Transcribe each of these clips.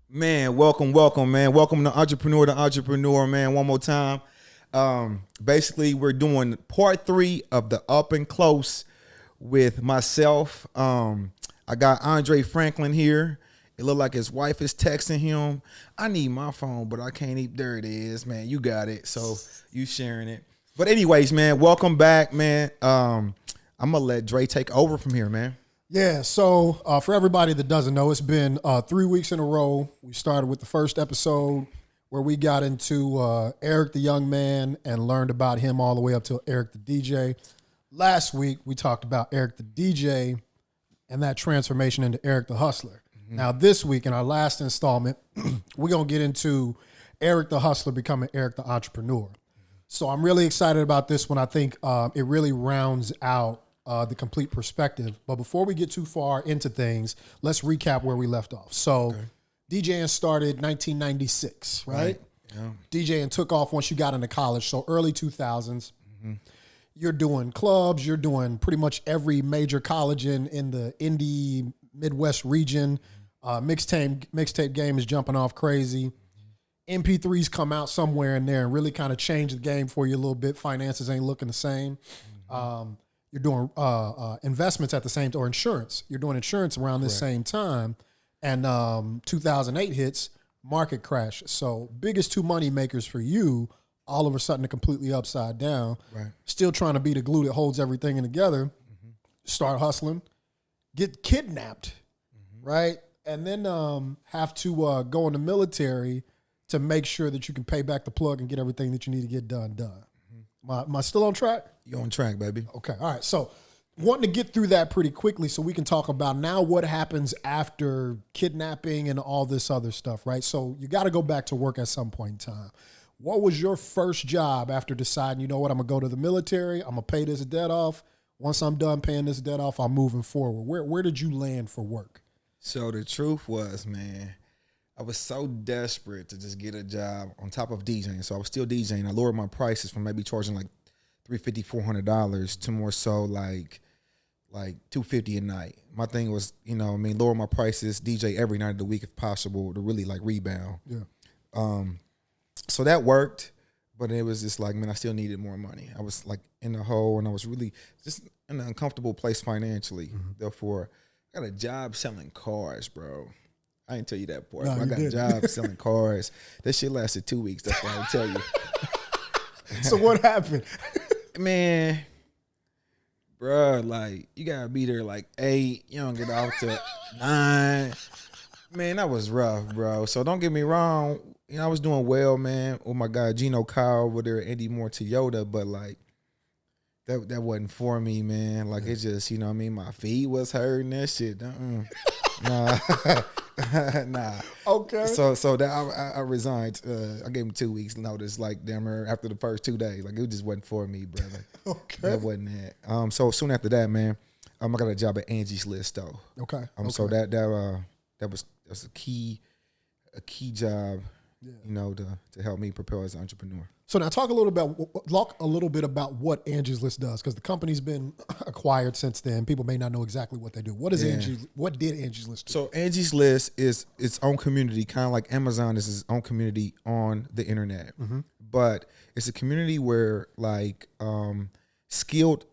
Man, welcome, man. Welcome to Entrepreneur, man. One more time. Basically, we're doing part 3 of the Up and Close with myself. I got Andre Franklin here. It looked like his wife is texting him. I need my phone, but I can't even. There it is, man. You got it. So you sharing it. But anyways, man, welcome back, man. I'm gonna let Dre take over from here, man. Yeah, so for everybody that doesn't know, it's been 3 weeks in a row. We started with the first episode where we got into Eric the young man and learned about him all the way up to Eric the DJ. Last week, we talked about Eric the DJ and that transformation into Eric the hustler. Mm-hmm. Now, this week, in our last installment, we're going to get into Eric the hustler becoming Eric the entrepreneur. So I'm really excited about this one. I think it really rounds out the complete perspective. But before we get too far into things, let's recap where we left off. So DJing started 1996, right? Yeah. DJing took off once you got into college. So early 2000s, you're doing clubs, you're doing pretty much every major college in the indie Midwest region. Mixtape game is jumping off crazy. MP3s come out somewhere in there and really kind of change the game for you a little bit. Finances ain't looking the same. You're doing investments at the same time, or insurance. You're doing insurance around this same time. And 2008 hits, market crash. So biggest two money makers for you, all of a sudden are completely upside down. Right. Still trying to be the glue that holds everything together. Start hustling, get kidnapped, right? And then have to go in the military to make sure that you can pay back the plug and get everything that you need to get done. Am I still on track? You're on track, baby. Okay, all right. So wanting to get through that pretty quickly so we can talk about now what happens after kidnapping and all this other stuff, right? So you got to go back to work at some point in time. What was your first job after deciding, you know what, I'm going to go to the military, I'm going to pay this debt off. Once I'm done paying this debt off, I'm moving forward. Where did you land for work? So the truth was, man, I was so desperate to just get a job on top of DJing. So I was still DJing. I lowered my prices from maybe charging like $350, $400 to more so like $250 a night. My thing was, lower my prices, DJ every night of the week if possible to really like rebound. Yeah. So that worked, but it was just like, man, I still needed more money. I was like in the hole and I was really just in an uncomfortable place financially. Therefore, I got a job selling cars, bro. I didn't tell you that part. No, I got a job selling cars. That shit lasted 2 weeks. That's why I didn't tell you. So what happened? Man, bro, like, you got to be there like 8. You don't get off till 9. Man, that was rough, bro. So don't get me wrong. I was doing well, man. Oh, my God, Gino Kyle over there, Andy Moore, Toyota. But, like, that wasn't for me, man. Like, it just, my feet was hurting, that shit. Nah. Nah. Okay. So that I resigned. I gave him 2 weeks notice, like damn near after the first 2 days. Like it just wasn't for me, brother. Okay. That wasn't that. So soon after that, man, I got a job at Angie's List though. Okay. So that was a key job, to help me propel as an entrepreneur. So now talk a little bit about what Angie's List does, because the company's been acquired since then. People may not know exactly what they do. What did Angie's List do? So Angie's List is its own community, kind of like Amazon is its own community on the internet. But it's a community where like skilled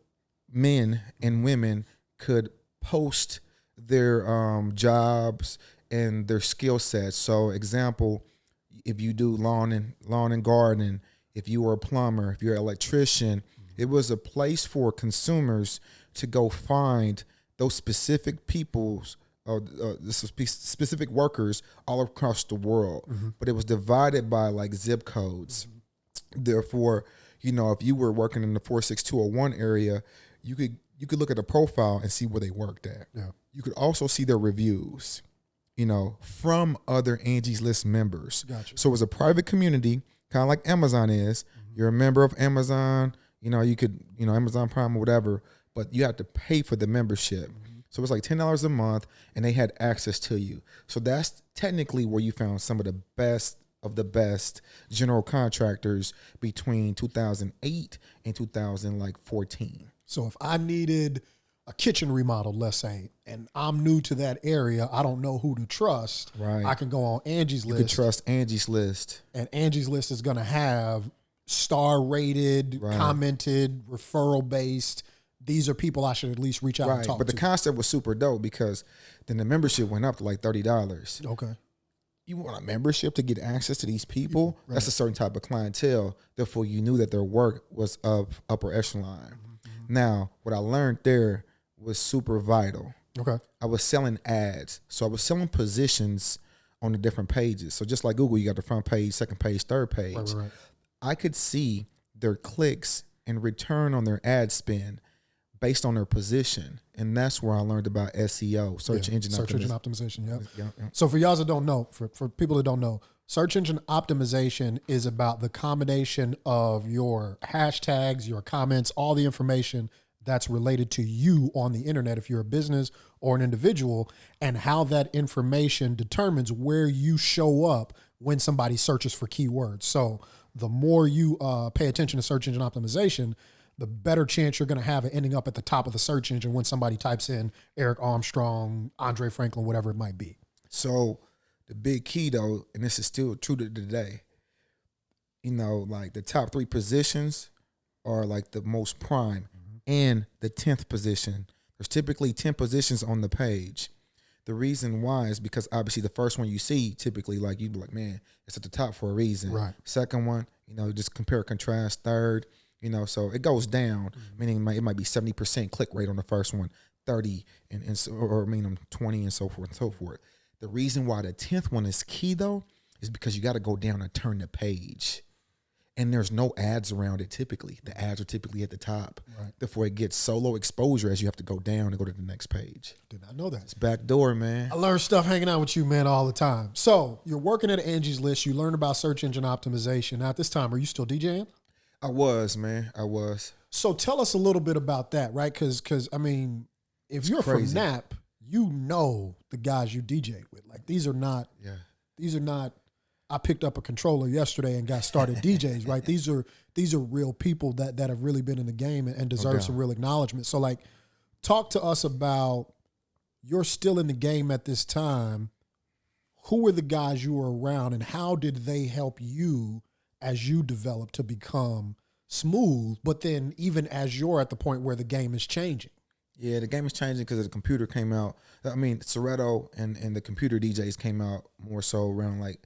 men and women could post their jobs and their skill sets. So example, if you do lawn and garden, if you were a plumber, if you're an electrician, it was a place for consumers to go find those specific people's, specific workers all across the world. But it was divided by like zip codes. Therefore, if you were working in the 46201 area, you could look at the profile and see where they worked at. Yeah. You could also see their reviews, from other Angie's List members. Gotcha. So it was a private community, kind of like Amazon is. You're a member of Amazon, you could, Amazon Prime or whatever, but you have to pay for the membership. So it's like $10 a month and they had access to you. So that's technically where you found some of the best general contractors between 2008 and 2014. So if I needed a kitchen remodel, let's say, and I'm new to that area, I don't know who to trust. Right. I can go on Angie's List. You can trust Angie's List. And Angie's List is going to have star rated, commented, referral based. These are people I should at least reach out and talk to. But the concept was super dope because then the membership went up to like $30. Okay. You want a membership to get access to these people? Right. That's a certain type of clientele. Therefore, you knew that their work was of upper echelon. Mm-hmm. Now, what I learned there was super vital. Okay. I was selling ads. So I was selling positions on the different pages. So just like Google, you got the front page, second page, third page. Right. I could see their clicks and return on their ad spend based on their position. And that's where I learned about SEO, search engine optimization. Yeah. So for y'all that don't know, for people that don't know, search engine optimization is about the combination of your hashtags, your comments, all the information that's related to you on the internet if you're a business or an individual, and how that information determines where you show up when somebody searches for keywords. So the more you pay attention to search engine optimization, the better chance you're going to have of ending up at the top of the search engine when somebody types in Erick Armstrong, Andre Franklin, whatever it might be. So the big key though, and this is still true to today, you know, like the top 3 positions are like the most prime. And the 10th position. There's typically 10 positions on the page. The reason why is because obviously the first one you see, typically like you'd be like, man, it's at the top for a reason. Right. Second one, you know, just compare, contrast. Third, you know, so it goes down, meaning it might be 70% click rate on the first one, 30 or 20 and so forth and so forth. The reason why the 10th one is key though is because you got to go down and turn the page. And there's no ads around it typically. The ads are typically at the top. Right. Therefore, it gets solo exposure as you have to go down and go to the next page. Did not know that. It's backdoor, man. I learn stuff hanging out with you, man, all the time. So you're working at Angie's List. You learned about search engine optimization. Now, at this time, are you still DJing? I was, man. I was. So tell us a little bit about that, right? Because I mean, if you're from Nap, you know the guys you DJ with. Like, these are not. I picked up a controller yesterday and got started DJs, right? These are real people that have really been in the game and deserve some real acknowledgement. So like, talk to us about, you're still in the game at this time. Who were the guys you were around and how did they help you as you develop to become smooth, but then even as you're at the point where the game is changing? Yeah, the game is changing because the computer came out. I mean, Soretto and the computer DJs came out more so around like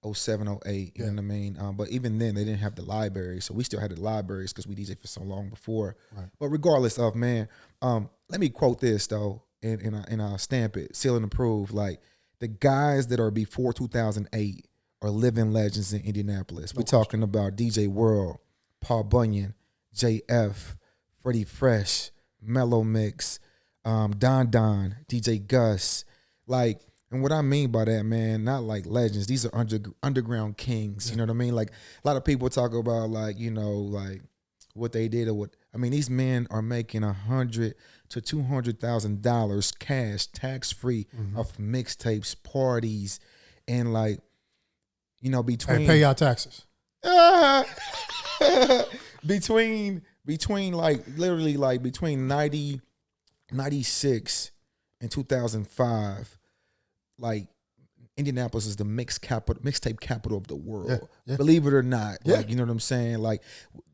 07, 08, you know what I mean? But even then, they didn't have the library, so we still had the libraries because we DJed for so long before. Right. But regardless of, man, let me quote this, though, and I'll stamp it, seal and approve. Like, the guys that are before 2008 are living legends in Indianapolis. We're talking about DJ World, Paul Bunyan, JF, Freddie Fresh, Mellow Mix, Don, DJ Gus, like. And what I mean by that, man, not like legends. These are underground kings. You know what I mean? Like, a lot of people talk about, like, you know, like what they did or what. I mean, these men are making $100,000 to $200,000 cash, tax free, off mixtapes, parties, and like, you know, between. Hey, pay y'all taxes. between like literally like between 96 and 2005. Like, Indianapolis is the mixtape capital of the world. Yeah. Believe it or not. Yeah. Like, you know what I'm saying? Like,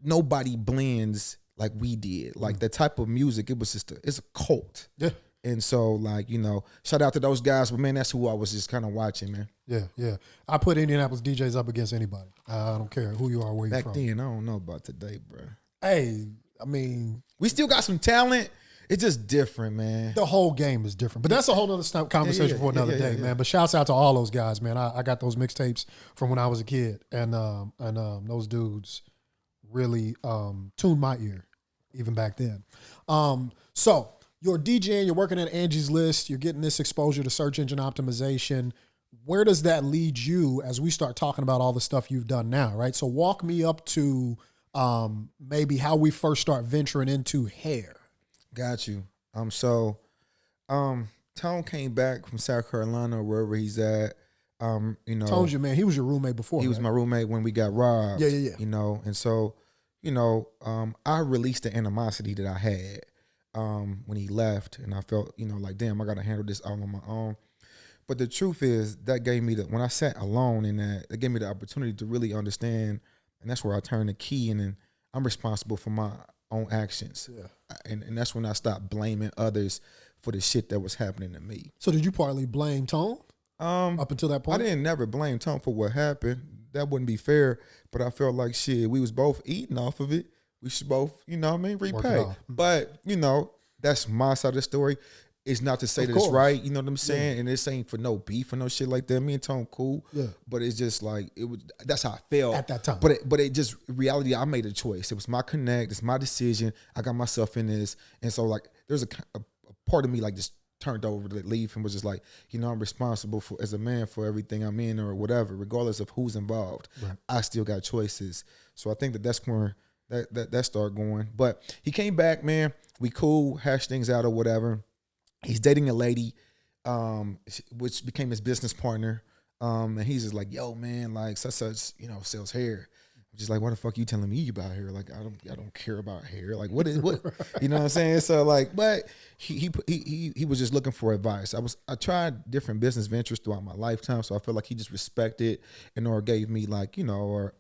nobody blends like we did. Like, the type of music, it's a cult. Yeah. And so, like, you know, shout out to those guys. But, man, that's who I was just kind of watching, man. Yeah. I put Indianapolis DJs up against anybody. I don't care who you are, where you're from. Back then, I don't know about today, bro. Hey, I mean. We still got some talent. It's just different, man. The whole game is different. But that's a whole other conversation for another day, man. But shouts out to all those guys, man. I got those mixtapes from when I was a kid. And those dudes really tuned my ear even back then. So you're DJing, you're working at Angie's List, you're getting this exposure to search engine optimization. Where does that lead you as we start talking about all the stuff you've done now, right? So walk me up to maybe how we first start venturing into hair. Got you. Tone came back from South Carolina or wherever he's at. You know, Told you, man, he was your roommate before. He was my roommate when we got robbed. Yeah. You know, and so, you know, I released the animosity that I had. when he left, and I felt, like, damn, I got to handle this all on my own. But the truth is, that gave me when I sat alone in that, it gave me the opportunity to really understand, and that's where I turned the key, and then I'm responsible for my own actions. Yeah. And that's when I stopped blaming others for the shit that was happening to me. So did you partly blame Tone up until that point? I didn't never blame Tone for what happened. That wouldn't be fair, but I felt like, shit, we was both eating off of it. We should both, repay. But, that's my side of the story. It's not to say that it's right, you know what I'm saying? Yeah. And this ain't for no beef or no shit like that. Me and Tone cool. Yeah. But it's just like, that's how I felt. At that time. But it just, reality, I made a choice. It was my connect. It's my decision. I got myself in this. And so, like, there's a part of me, like, just turned over to leave and was just like, I'm responsible for, as a man, for everything I'm in or whatever, regardless of who's involved. Right. I still got choices. So I think that's where that started going. But he came back, man. We cool, hash things out or whatever. He's dating a lady, which became his business partner. And he's just like, yo, man, like such, sells hair. I'm just like, why the fuck you telling me about hair? Like, I don't care about hair. Like, what, you know what I'm saying? So like, but he was just looking for advice. I tried different business ventures throughout my lifetime. So I feel like he just respected or gave me like, or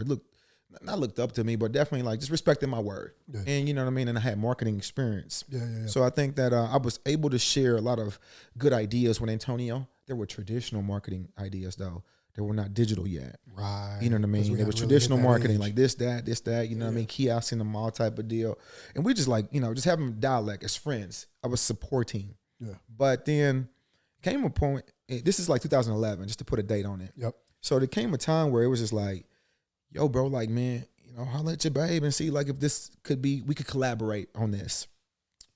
not looked up to me, but definitely like just respecting my word. Yeah. And you know what I mean? And I had marketing experience. Yeah. So I think that I was able to share a lot of good ideas with Antonio. There were traditional marketing ideas though. They were not digital yet. Right. You know what I mean? They were traditional marketing, like this, that, you know what I mean? Kiosks in the mall type of deal. And we just like, just having dialect as friends. I was supporting. Yeah. But then came a point, this is like 2011, just to put a date on it. Yep. So there came a time where it was just like, yo, bro, like, man, holla at your babe and see, like, if this could be, we could collaborate on this.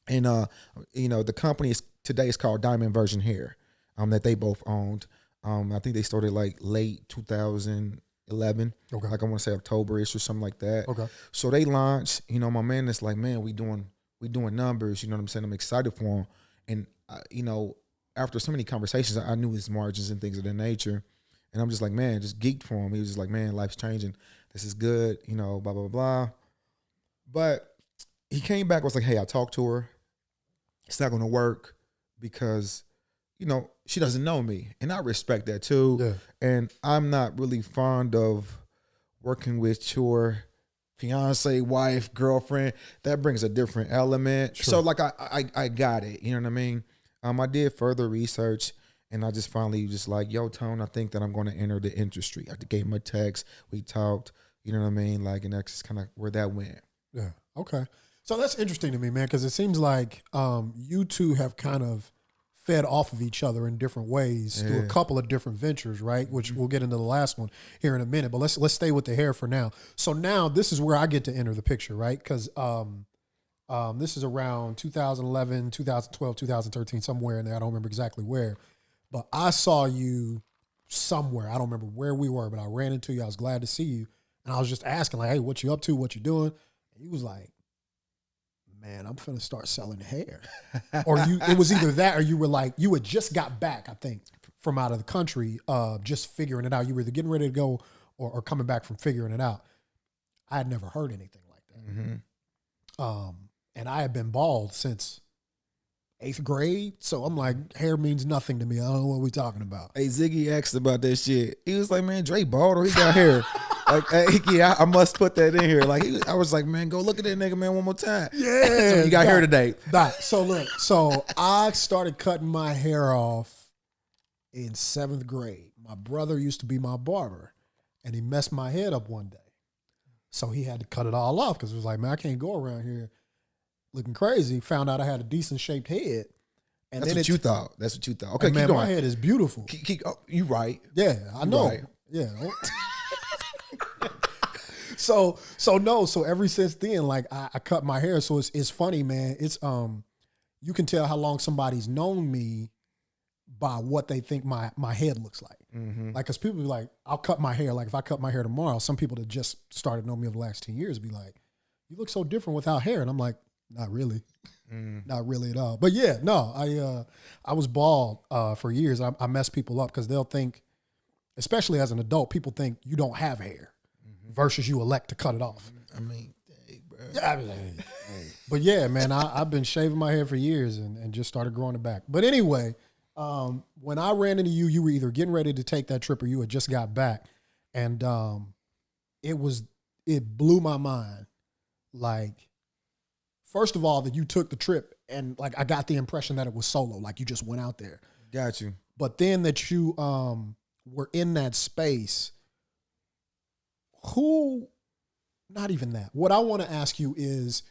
And, the company today is called Diamond Version Hair, that they both owned. I think they started, like, late 2011. Okay. Like, I want to say October-ish or something like that. Okay. So they launched, my man is like, man, we doing numbers, you know what I'm saying? I'm excited for him. And, after so many conversations, I knew his margins and things of that nature. And I'm just like, man, just geeked for him. He was just like, man, life's changing. This is good, blah, blah, blah. But he came back, was like, hey, I talked to her. It's not going to work because, she doesn't know me. And I respect that too. Yeah. And I'm not really fond of working with your fiance, wife, girlfriend. That brings a different element. Sure. So like, I got it. You know what I mean? I did further research. And I just finally just like, yo, Tone, I think that I'm going to enter the industry. I gave him a text. We talked, you know what I mean? Like, and that's just kind of where that went. Yeah. Okay. So that's interesting to me, man, because it seems like you two have kind of fed off of each other in different ways through a couple of different ventures, right? Which we'll get into the last one here in a minute. But let's stay with the hair for now. So now this is where I get to enter the picture, right? Because this is around 2011, 2012, 2013, somewhere in there. I don't remember exactly where. But I saw you somewhere. I don't remember where we were, but I ran into you. I was glad to see you. And I was just asking, like, hey, what you up to? What you doing? And he was like, man, I'm finna start selling hair. Or it was either that or you were like, you had just got back, I think, from out of the country, just figuring it out. You were either getting ready to go or coming back from figuring it out. I had never heard anything like that. Mm-hmm. And I had been bald since 8th grade, so I'm like, hair means nothing to me. I don't know what we're talking about. Hey, Ziggy asked about that shit. He was like, man, Dre bald or he got hair? Like, hey, yeah, I must put that in here. Like, I was like, man, go look at that nigga, man, one more time. Yeah. So you got hair today. So look, so I started cutting my hair off in 7th grade. My brother used to be my barber, and he messed my head up one day. So he had to cut it all off because it was like, man, I can't go around here looking crazy. Found out I had a decent shaped head. And that's what you thought. That's what you thought. Okay, man, keep going. My head is beautiful. You right. Yeah, I know. Right. Yeah. So ever since then, like I cut my hair. So it's funny, man. It's you can tell how long somebody's known me by what they think my head looks like. Mm-hmm. Like, cause people be like, I'll cut my hair. Like if I cut my hair tomorrow, some people that just started knowing me over the last 10 years be like, you look so different without hair. And I'm like, not really. Not really at all. But yeah, no, I was bald for years. I mess people up because they'll think, especially as an adult, people think you don't have hair versus you elect to cut it off. I mean, hey, bro, I mean, hey. But yeah, man, I've been shaving my hair for years and just started growing it back. But anyway, when I ran into you, you were either getting ready to take that trip or you had just got back. And it blew my mind. Like, first of all, that you took the trip and like I got the impression that it was solo, like you just went out there. Got you. But then that you were in that space, not even that. What I want to ask you is,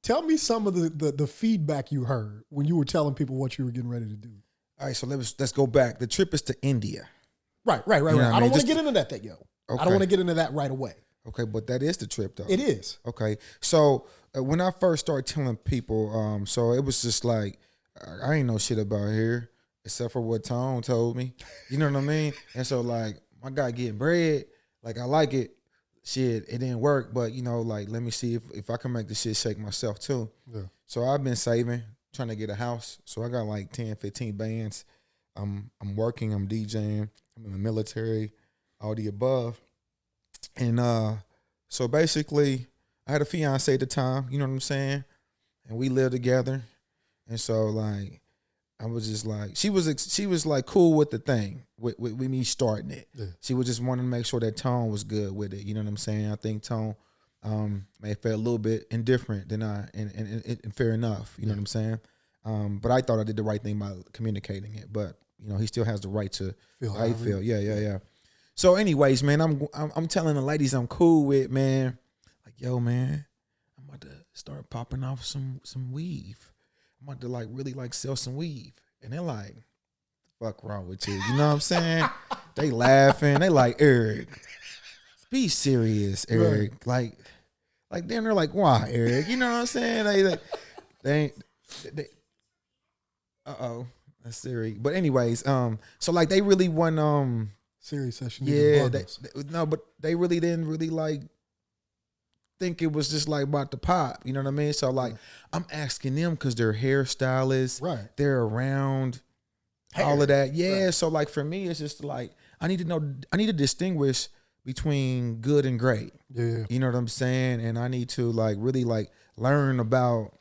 tell me some of the feedback you heard when you were telling people what you were getting ready to do. All right, so let's go back. The trip is to India. Right. I don't want to get into that thing, yo. Okay. I don't want to get into that right away. Okay, but that is the trip, though. It is. Okay, so when I first started telling people, so it was just like, I ain't know shit about here except for what Tone told me. You know what I mean? And so, like, my guy getting bread, like, I like it. Shit, it didn't work, but, you know, like, let me see if I can make the shit shake myself, too. Yeah. So I've been saving, trying to get a house. So I got, like, 10, 15 bands. I'm working, I'm DJing, I'm in the military, all the above. And so basically, I had a fiance at the time, you know what I'm saying? And we lived together. And so, like, I was just like, she was like cool with the thing, with me starting it. Yeah. She was just wanting to make sure that Tone was good with it. You know what I'm saying? I think Tone may have felt a little bit indifferent than I, and fair enough. You know what I'm saying? But I thought I did the right thing by communicating it. But, you know, he still has the right to feel how he feel. Yeah. So anyways, man, I'm telling the ladies I'm cool with, man. Like, yo, man, I'm about to start popping off some weave. I'm about to like really like sell some weave. And they're like, fuck wrong with you? You know what I'm saying? They laughing. They like, Eric, be serious, Eric. Right. Like then they're like, why, Eric? You know what I'm saying? They that's Siri. But anyways, so like they really won Siri session. Yeah, but they really didn't really like think it was just like about to pop. You know what I mean? So like I'm asking them because they're hairstylists, right? They're around all of that. Yeah. Right. So like for me, it's just like I need to distinguish between good and great. Yeah. You know what I'm saying? And I need to like really like learn about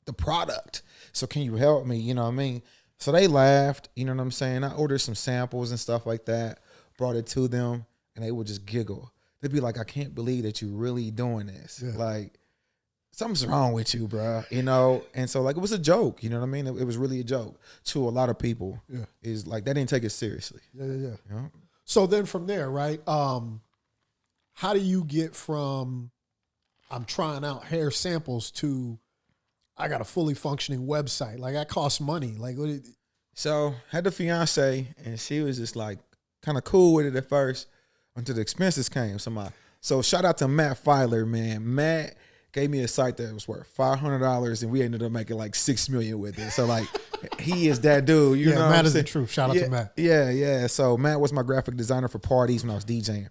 the product. So can you help me? You know what I mean? So they laughed, you know what I'm saying? I ordered some samples and stuff like that, brought it to them, and they would just giggle. They'd be like, I can't believe that you're really doing this. Yeah. Like, something's wrong with you, bro. You know? And so, like, it was a joke, you know what I mean? It was really a joke to a lot of people. Yeah. Is like, they didn't take it seriously. Yeah. You know? So then from there, right, how do you get from I'm trying out hair samples to I got a fully functioning website? Like, that costs money. Like, so had the fiance, and she was just like kind of cool with it at first until the expenses came. So shout out to Matt Filer, man. Matt gave me a site that was worth $500, and we ended up making like $6 million with it. So like, he is that dude. You know, Matt is the truth. Shout out to Matt. Yeah. So Matt was my graphic designer for parties when I was DJing.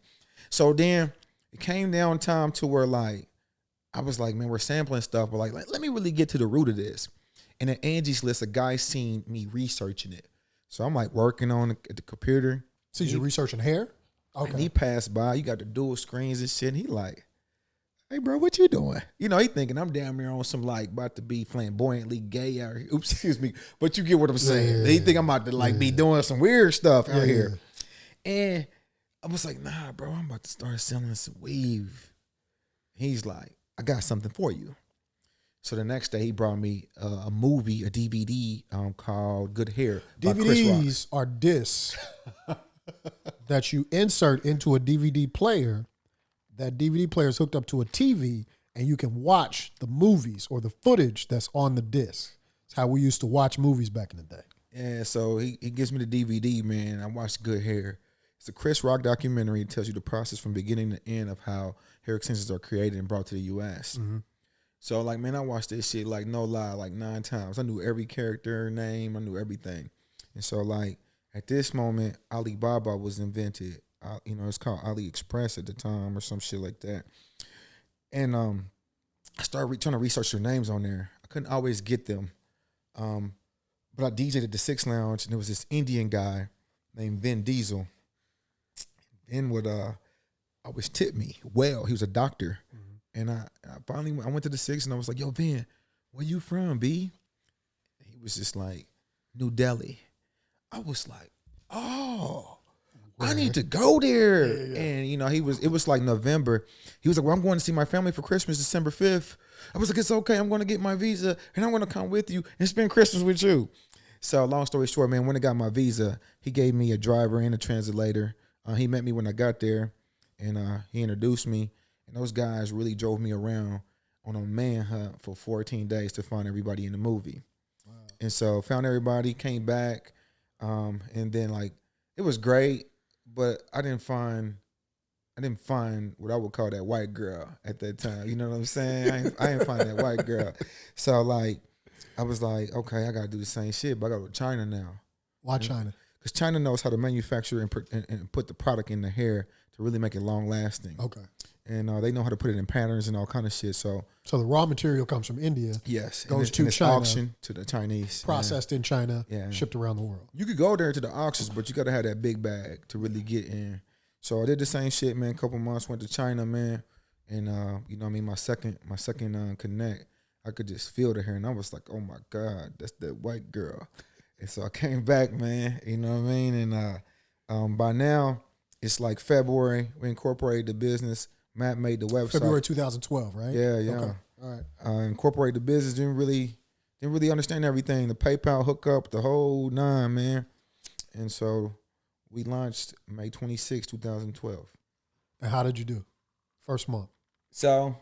So then it came down time to where like I was like, man, we're sampling stuff, but like let me really get to the root of this. And at Angie's List, a guy seen me researching it. So I'm like working on the computer. So you're researching hair? Okay. And he passed by. You got the dual screens and shit. And he like, hey, bro, what you doing? You know, he thinking I'm down there on some like about to be flamboyantly gay out here. Oops, excuse me. But you get what I'm saying. Yeah. He think I'm about to like be doing some weird stuff out here. And I was like, nah, bro, I'm about to start selling some weave. He's like, I got something for you. So the next day he brought me a movie, a DVD called Good Hair. DVDs are discs that you insert into a DVD player. That DVD player is hooked up to a TV, and you can watch the movies or the footage that's on the disc. It's how we used to watch movies back in the day. Yeah, so he gives me the DVD, man. I watched Good Hair. It's a Chris Rock documentary. It tells you the process from beginning to end of how hair extensions are created and brought to the U.S. Mm-hmm. So, like, man, I watched this shit, like, no lie, like 9 times. I knew every character name. I knew everything. And so, like, at this moment, Alibaba was invented. You know, it's called AliExpress at the time or some shit like that. And I started trying to research their names on there. I couldn't always get them. But I DJ'd at the Six Lounge, and there was this Indian guy named Vin Diesel. Vin would always tipped me well. He was a doctor. And I finally went to the 6 and I was like, yo, Ben, where you from, B? He was just like, New Delhi. I was like, oh, I need to go there. Yeah. And, you know, it was like November. He was like, well, I'm going to see my family for Christmas, December 5th. I was like, it's okay. I'm going to get my visa and I'm going to come with you and spend Christmas with you. So long story short, man, when I got my visa, he gave me a driver and a translator. He met me when I got there and he introduced me. And those guys really drove me around on a manhunt for 14 days to find everybody in the movie. Wow. And so found everybody, came back, and then like it was great, but I didn't find what I would call that white girl at that time. You know what I'm saying? I didn't find that white girl. So like I was like, okay, I gotta do the same shit, but I gotta go to China now. Why China? Because China knows how to manufacture and put the product in the hair to really make it long lasting. Okay. And they know how to put it in patterns and all kind of shit. So the raw material comes from India. Yes. Goes to China. Auction to the Chinese. Processed in China. Yeah. Shipped around the world. You could go there to the auctions, but you got to have that big bag to really get in. So I did the same shit, man. A couple months, went to China, man. And, you know what I mean? My second connect, I could just feel the hair. And I was like, oh, my God, that's that white girl. And so I came back, man. You know what I mean? And by now, it's like February. We incorporated the business. Matt made the website. February 2012, right? Yeah. Okay. All right. Incorporated the business. Didn't really understand everything. The PayPal hookup, the whole nine, man. And so we launched May 26, 2012. And how did you do? First month. So,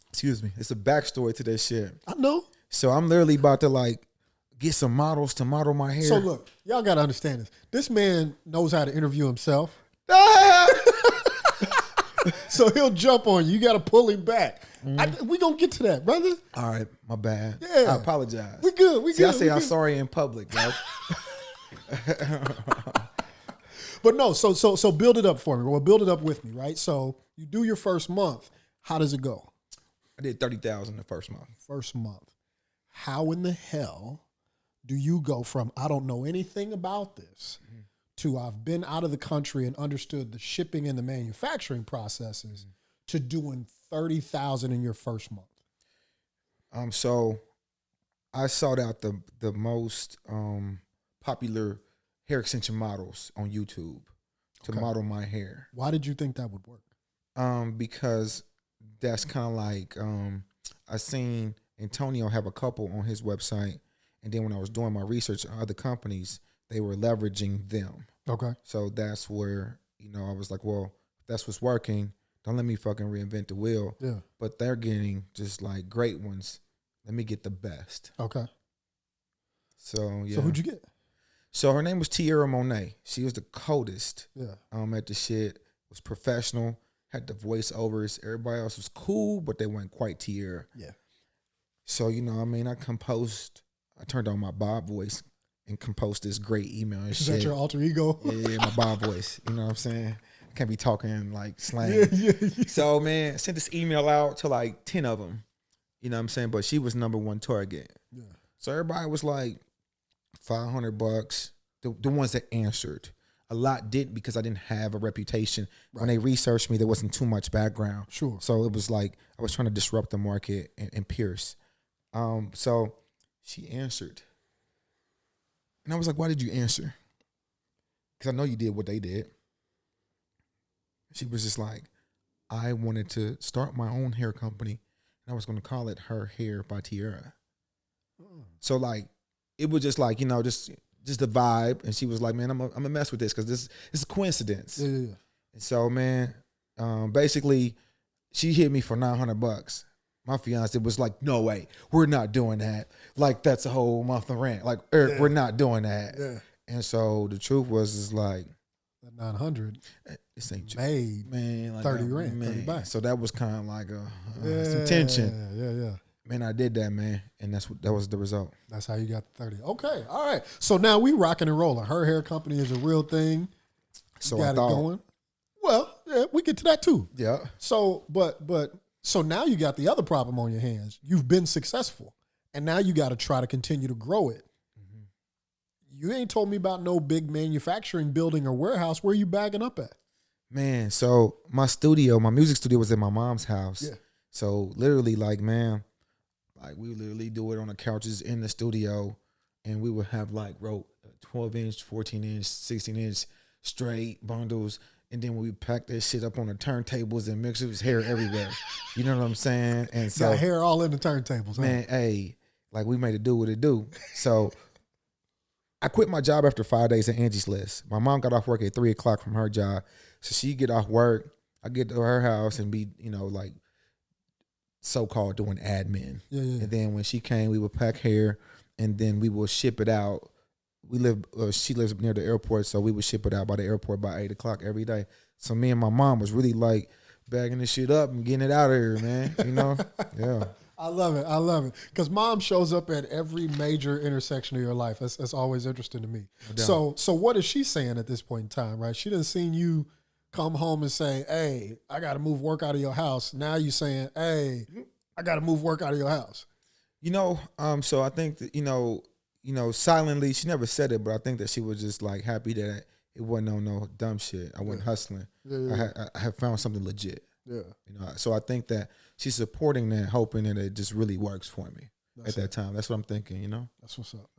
excuse me. It's a backstory to this shit. I know. So I'm literally about to like get some models to model my hair. So look, y'all got to understand this. This man knows how to interview himself. So he'll jump on you. You got to pull him back. We gonna get to that, brother. All right, my bad. Yeah, I apologize. We good. See, I say I'm sorry in public, yo. But no, so build it up for me. Well, build it up with me, right? So you do your first month. How does it go? I did 30,000 the first month. First month. How in the hell do you go from I don't know anything about this to I've been out of the country and understood the shipping and the manufacturing processes to doing 30,000 in your first month? So I sought out the most popular hair extension models on YouTube to model my hair. Why did you think that would work? Because that's kind of like I seen Antonio have a couple on his website, and then when I was doing my research on other companies, they were leveraging them. Okay. So that's where, you know, I was like, well, if that's what's working, don't let me fucking reinvent the wheel. Yeah. But they're getting just like great ones. Let me get the best. Okay. So, yeah. So who'd you get? So her name was Tierra Monet. She was the coldest. Yeah. At the shit. Was professional. Had the voiceovers. Everybody else was cool, but they weren't quite Tierra. Yeah. So, you know, I mean, I turned on my Bob voice and composed this great email and shit. Is that your alter ego? Yeah, my Bob voice. You know what I'm saying? I can't be talking like slang. Yeah. So, man, I sent this email out to like 10 of them. You know what I'm saying? But she was number one target. Yeah. So everybody was like $500. The ones that answered. A lot didn't because I didn't have a reputation. Right. When they researched me, there wasn't too much background. Sure. So it was like I was trying to disrupt the market and pierce. So she answered. And I was like, why did you answer? Because I know you did what they did. She was just like, I wanted to start my own hair company, and I was going to call it Her Hair by Tierra. So, like, it was just like, you know, just the vibe. And she was like, man, I'm going to mess with this because this is a coincidence. Yeah. And so, man, basically, she hit me for $900. My fiance was like, no way, we're not doing that. Like, that's a whole month of rent. Like, Eric, we're not doing that. Yeah. And so the truth was, is like, that 900 this ain't made, man, like 30 rent, 30 back. So that was kind of like some tension. Yeah. Man, I did that, man, and that was the result. That's how you got the 30. Okay, all right. So now we rocking and rolling. Her hair company is a real thing. So got I thought, it going. Well, yeah, we get to that too. Yeah. So, so now you got the other problem on your hands. You've been successful, and now you got to try to continue to grow it. You ain't told me about no big manufacturing building or warehouse. Where are you bagging up at? Man, so my music studio was in my mom's house. Yeah. So literally, like, man, like we literally do it on the couches in the studio, and we would have like 12-inch, 14-inch, 16-inch straight bundles, and then we pack that shit up on the turntables and mix it with hair everywhere. You know what I'm saying? And so Got hair all in the turntables. man, hey, like we made it do what it do. So I quit my job after 5 days at Angie's List. My mom got off work at 3:00 from her job. So she get off work, I get to her house and be, like so-called doing admin. Yeah. And then when she came, we would pack hair and then we will ship it out. She lives near the airport, so we would ship it out by the airport by 8:00 every day. So me and my mom was really like bagging this shit up and getting it out of here, man. Yeah. I love it. Because mom shows up at every major intersection of your life. That's always interesting to me. No so what is she saying at this point in time, right? She done seen you come home and say, hey, I got to move work out of your house. Now you saying, hey, I got to move work out of your house. So I think that, silently, she never said it, but I think that she was just like happy that it wasn't on no dumb shit. I wasn't hustling. Yeah. I had found something legit. Yeah. So I think that she's supporting that, hoping that it just really works for me at that time. That's what I'm thinking, That's what's up.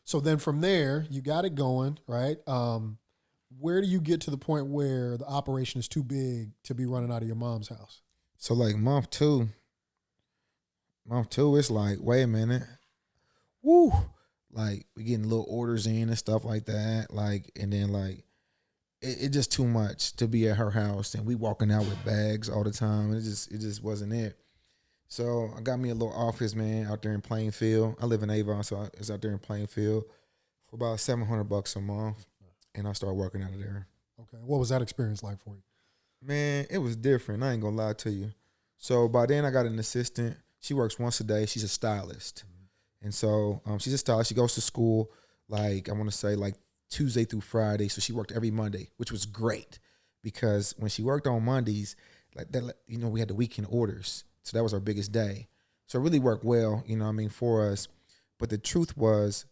So then from there, you got it going, right? Where do you get to the point where the operation is too big to be running out of your mom's house? So like month two, it's like, wait a minute. Woo. Like we getting little orders in and stuff like that. Like, and then like, it just too much to be at her house and we walking out with bags all the time. It just wasn't it. So I got me a little office, man, out there in Plainfield. I live in Avon, so it's out there in Plainfield for about $700 a month. And I started working out of there. Okay. What was that experience like for you? Man, it was different. I ain't gonna lie to you. So by then I got an assistant. She works once a day. She's a stylist. Mm-hmm. And so she's a stylist. She goes to school like, I want to say like Tuesday through Friday. So she worked every Monday, which was great because when she worked on Mondays, like that, we had the weekend orders. So that was our biggest day. So it really worked well, for us. But the truth was,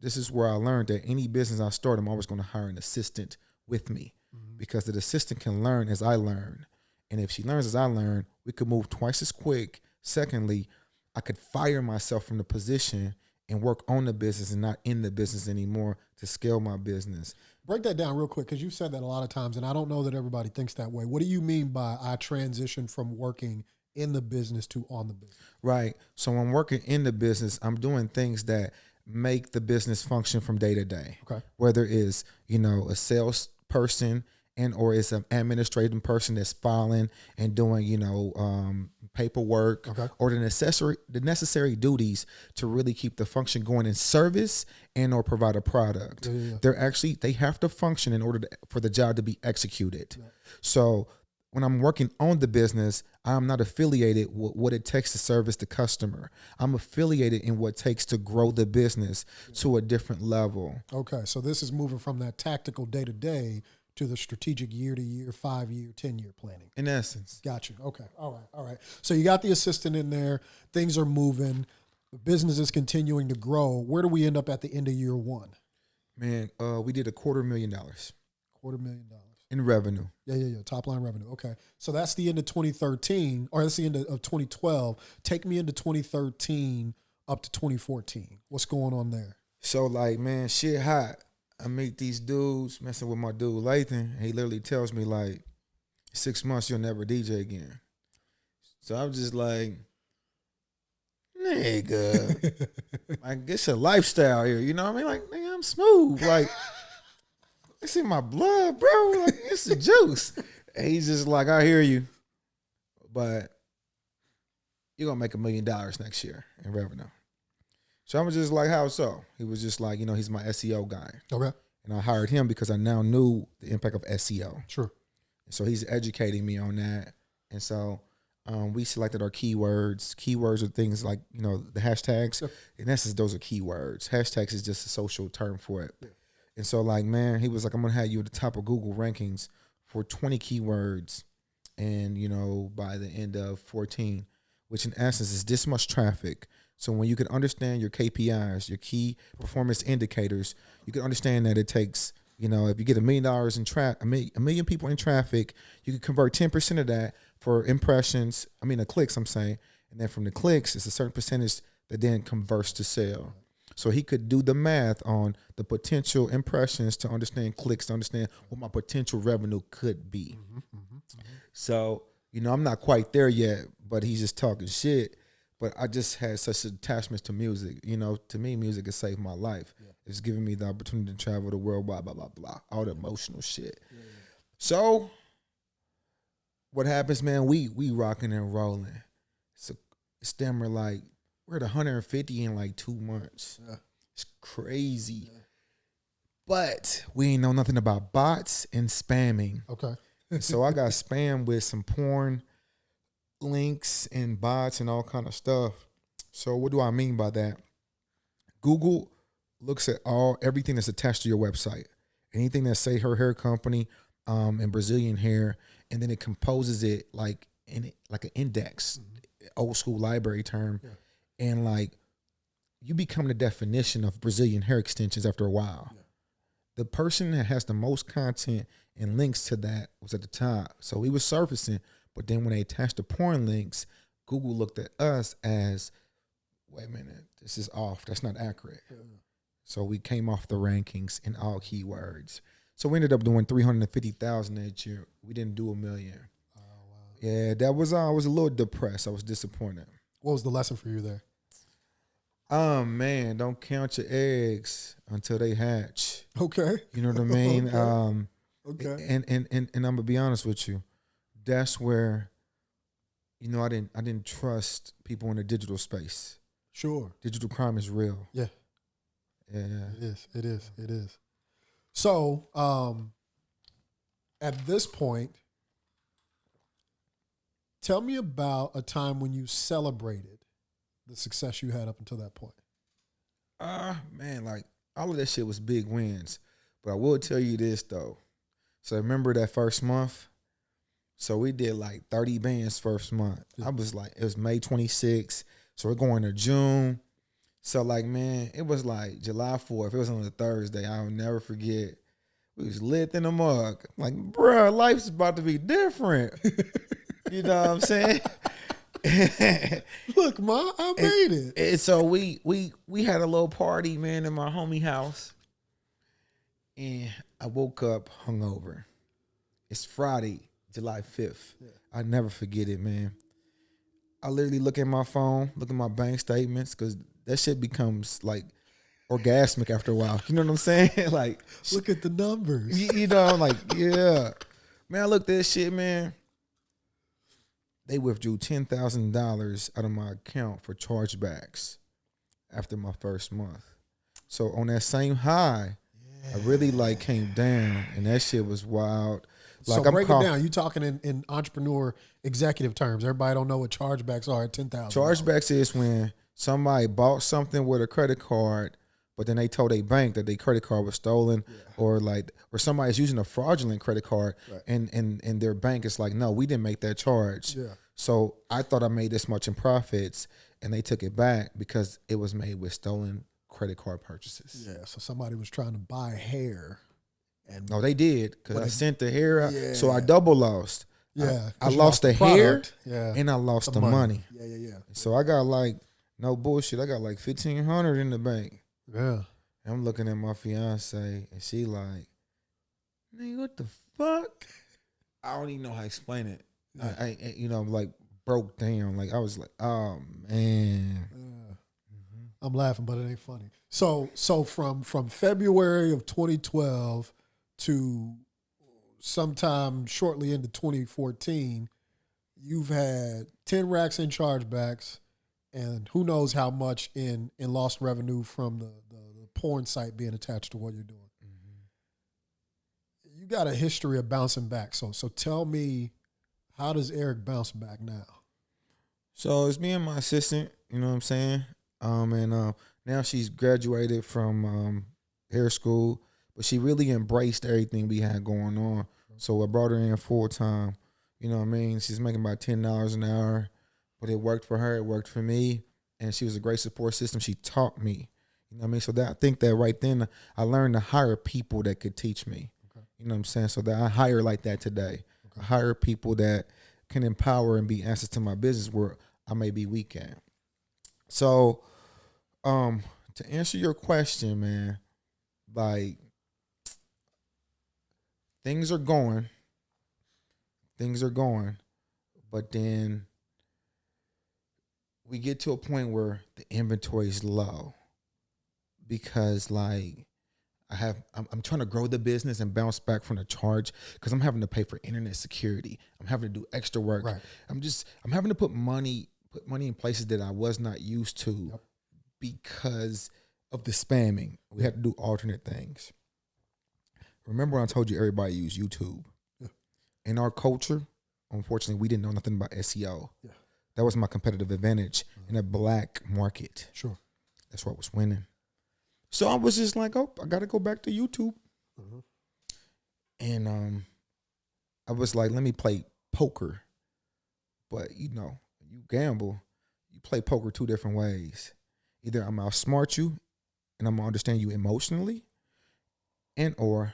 this is where I learned that any business I start, I'm always going to hire an assistant with me because the assistant can learn as I learn. And if she learns as I learn, we could move twice as quick. Secondly, I could fire myself from the position and work on the business and not in the business anymore to scale my business. Break that down real quick because you've said that a lot of times, and I don't know that everybody thinks that way. What do you mean by I transition from working in the business to on the business? Right. So when I'm working in the business, I'm doing things that make the business function from day to day. Okay. Whether it's, a sales person and or it's an administrative person that's filing and doing, paperwork or the necessary duties to really keep the function going in service and or provide a product. Yeah. They have to function in order for the job to be executed. Yeah. So when I'm working on the business, I'm not affiliated with what it takes to service the customer. I'm affiliated in what it takes to grow the business to a different level. Okay, so this is moving from that tactical day-to-day to the strategic year-to-year, 5-year, 10-year planning. In essence. Gotcha. Okay, all right. So you got the assistant in there. Things are moving. The business is continuing to grow. Where do we end up at the end of year one? Man, we did $250,000. $250,000. In revenue. Yeah. Top line revenue. Okay. So that's the end of 2013, or that's the end of 2012. Take me into 2013 up to 2014. What's going on there? So like, man, shit hot. I meet these dudes, messing with my dude Lathan. He literally tells me like, 6 months you'll never DJ again. So I'm just like, nigga, like it's a lifestyle here. You know what I mean? Like, nigga, I'm smooth. Like, it's in my blood, bro. Like, it's the juice. And he's just like, I hear you, but you're going to make $1 million next year in revenue. So I was just like, how so? He was just like, he's my SEO guy. Okay. And I hired him because I now knew the impact of SEO. Sure. So he's educating me on that. And so we selected our keywords. Keywords are things like, the hashtags. Yep. In essence, those are keywords. Hashtags is just a social term for it. Yeah. And so like, man, he was like, I'm going to have you at the top of Google rankings for 20 keywords. And, by the end of 14, which in essence is this much traffic. So when you can understand your KPIs, your key performance indicators, you can understand that it takes, you know, if you get $1 million in a million people in traffic, you can convert 10% of that for impressions. The clicks, I'm saying. And then from the clicks, it's a certain percentage that then converts to sale. So he could do the math on the potential impressions to understand clicks, to understand what my potential revenue could be. So, you know, I'm not quite there yet, but he's just talking shit. But I just had such attachments to music. You know, to me, music has saved my life. Yeah. It's given me the opportunity to travel the world, blah, blah, blah, blah, all the emotional shit. Yeah. So what happens, man, we rocking and rolling. So it's damn near like, we're at 150 in like 2 months. Yeah. It's crazy. Yeah. But we ain't know nothing about bots and spamming. Okay. So I got spammed with some porn links and bots and all kind of stuff. So what do I mean by that? Google looks at everything that's attached to your website. Anything that say her hair company and Brazilian hair, and then it composes it like an index, old school library term. Yeah. And like you become the definition of Brazilian hair extensions after a while. Yeah. The person that has the most content and links to that was at the top. So we was surfacing, but then when they attached the porn links, Google looked at us as, wait a minute, this is off. That's not accurate. Yeah. So we came off the rankings in all keywords. So we ended up doing 350,000 that year. We didn't do 1 million. Oh, wow. Yeah, that was, I was a little depressed. I was disappointed. What was the lesson for you there? Man, don't count your eggs until they hatch. Okay. You know what I mean? Okay. And I'm gonna be honest with you. That's where, you know, I didn't trust people in the digital space. Sure. Digital crime is real. Yeah. Yeah. It is. So, at this point, tell me about a time when you celebrated the success you had up until that point. Man, like all of that shit was big wins. But I will tell you this though. So remember that first month? So we did like 30 bands first month. Yeah. I was like, it was May 26th. So we're going to June. So like, man, it was like July 4th. It was on a Thursday. I'll never forget. We was lit in the mug. Like, bruh, life's about to be different. You know what I'm saying? Look, Ma, I made it. And so we had a little party, man, in my homie house. And I woke up hungover. It's Friday, July 5th. Yeah. I never forget it, man. I literally look at my phone, look at my bank statements, because that shit becomes like orgasmic after a while. You know what I'm saying? Like, look at the numbers. You know, like, yeah. Man, I looked at this shit, man. They withdrew $10,000 out of my account for chargebacks after my first month. So on that same high, I really like came down, and that shit was wild. Like, so break it down. You talking in entrepreneur executive terms. Everybody don't know what chargebacks are at $10,000. Chargebacks is when somebody bought something with a credit card, but then they told their bank that their credit card was stolen, or somebody's using a fraudulent credit card, right, and their bank is like, no, we didn't make that charge. Yeah. So I thought I made this much in profits, and they took it back because it was made with stolen credit card purchases. Yeah. So somebody was trying to buy hair. And no, they did, because I sent the hair out, so I double lost. Yeah, I lost the hair, and I lost the money. Yeah. So I got like, no bullshit, I got like $1,500 in the bank. Yeah. And I'm looking at my fiance, and she like, nigga, what the fuck? I don't even know how to explain it. Yeah. I you know, like broke down. Like I was like, oh man. Yeah. Mm-hmm. I'm laughing, but it ain't funny. So from February of 2012 to sometime shortly into 2014, you've had 10 racks in chargebacks, and who knows how much in lost revenue from the porn site being attached to what you're doing. Mm-hmm. You got a history of bouncing back. So tell me, how does Erick bounce back now? So it's me and my assistant, you know what I'm saying? And now she's graduated from hair school, but she really embraced everything we had going on. So I brought her in full time. You know what I mean? She's making about $10 an hour, but it worked for her. It worked for me. and she was a great support system. She taught me, you know what I mean? So that I think that right then I learned to hire people that could teach me. Okay. You know what I'm saying? So that I hire like that today. Okay. I hire people that can empower and be answers to my business where I may be weak at. So, to answer your question, man, like things are going, but then we get to a point where the inventory is low because like I'm trying to grow the business and bounce back from the charge because I'm having to pay for internet security. I'm having to do extra work. Right. I'm having to put money in places that I was not used to because of the spamming. We had to do alternate things. Remember when I told you everybody used YouTube? Yeah. In our culture, unfortunately, we didn't know nothing about SEO. Yeah. That was my competitive advantage in a black market. Sure. That's what was winning. So I was just like, oh, I got to go back to YouTube. Mm-hmm. And I was like, let me play poker. But, you know, you gamble, you play poker two different ways. Either I'm going to outsmart you and I'm going to understand you emotionally, and or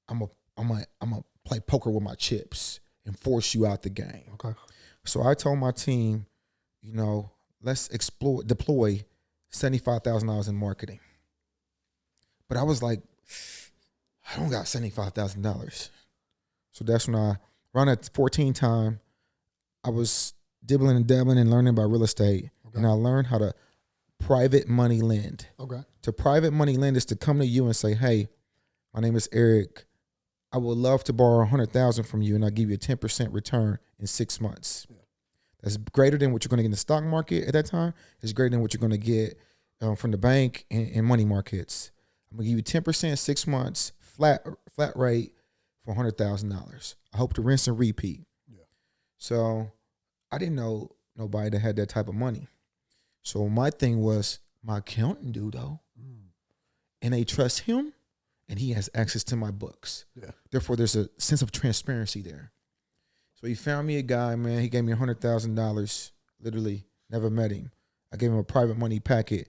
I'm going to play poker with my chips and force you out the game. Okay. So I told my team, you know, let's deploy $75,000 in marketing. But I was like, I don't got $75,000. So that's when around that 14 time, I was dibbling and dabbling and learning about real estate. Okay. And I learned how to private money lend. Okay. To private money lend is to come to you and say, hey, my name is Eric. I would love to borrow $100,000 from you and I'll give you a 10% return in 6 months. Yeah. That's greater than what you're going to get in the stock market at that time. It's greater than what you're going to get from the bank and money markets. I'm going to give you 10% 6 months, flat rate for $100,000. I hope to rinse and repeat. Yeah. So I didn't know nobody that had that type of money. So my thing was my accountant do though. And they trust him and he has access to my books. Yeah. Therefore, there's a sense of transparency there. So he found me a guy, man. He gave me $100,000, literally, never met him. I gave him a private money packet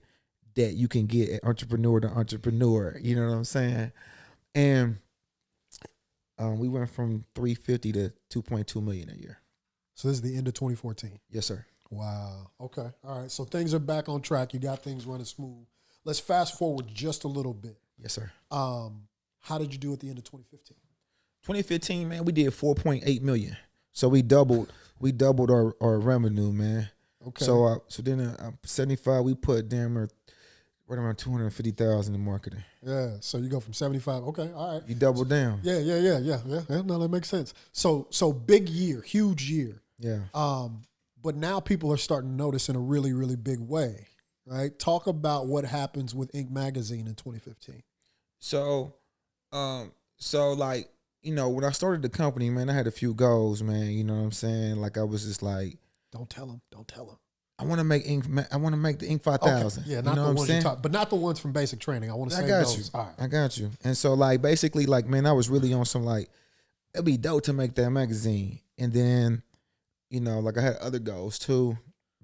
that you can get at entrepreneur to entrepreneur. You know what I'm saying? And we went from 350 to 2.2 million a year. So this is the end of 2014? Yes, sir. Wow. Okay. All right. So things are back on track. You got things running smooth. Let's fast forward just a little bit. Yes, sir. How did you do at the end of 2015? 2015, man, we did 4.8 million. So we doubled our revenue, man. Okay. So then 75, we put damn near right around 250,000 in marketing. Yeah. So you go from 75. Okay. All right. You double down. Yeah. No, that makes sense. So big year, huge year. Yeah. But now people are starting to notice in a really, really big way, right? Talk about what happens with Inc. Magazine in 2015. So like, you know, when I started the company, man, I had a few goals, man. You know what I'm saying? Like I was just like, Don't tell them. I want to make Inc. I want to make the Inc. 5000. Okay. Yeah, not the ones you talk, but not the ones from basic training. I want to say those. All right. I got you. And so like basically like, man, I was really on some like, it'd be dope to make that magazine. And then, you know, like I had other goals too,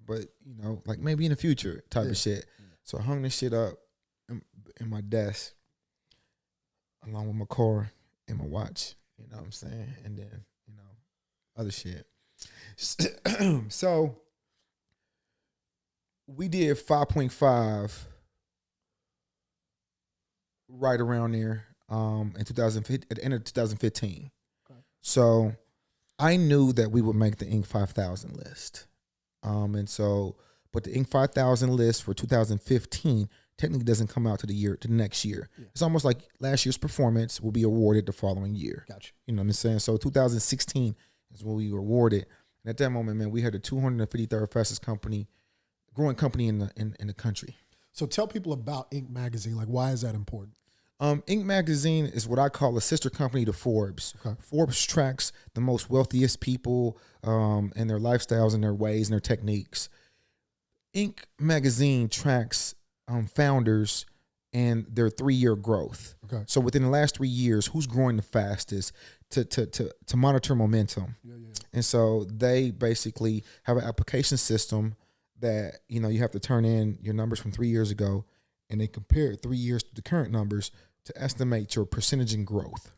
but you know, like maybe in the future type of shit. Yeah. So I hung this shit up in my desk along with my car and my watch, you know what I'm saying? And then, you know, other shit. So we did 5.5 right around there in 2015, at the end of 2015. Okay. So I knew that we would make the Inc. 5000 list. And so, but the Inc. 5000 list for 2015 technically doesn't come out to the next year. Yeah. It's almost like last year's performance will be awarded the following year. Gotcha. You know what I'm saying? So 2016 is when we were awarded. And at that moment, man, we had the 253rd fastest growing company in the country. So tell people about Inc. Magazine. Like, why is that important? Inc. Magazine is what I call a sister company to Forbes. Okay. Forbes tracks the most wealthiest people and their lifestyles and their ways and their techniques. Inc. Magazine tracks founders and their 3-year growth. Okay. So within the last 3 years, who's growing the fastest to monitor momentum. Yeah. And so they basically have an application system that, you know, you have to turn in your numbers from 3 years ago and then compare 3 years to the current numbers to estimate your percentage in growth.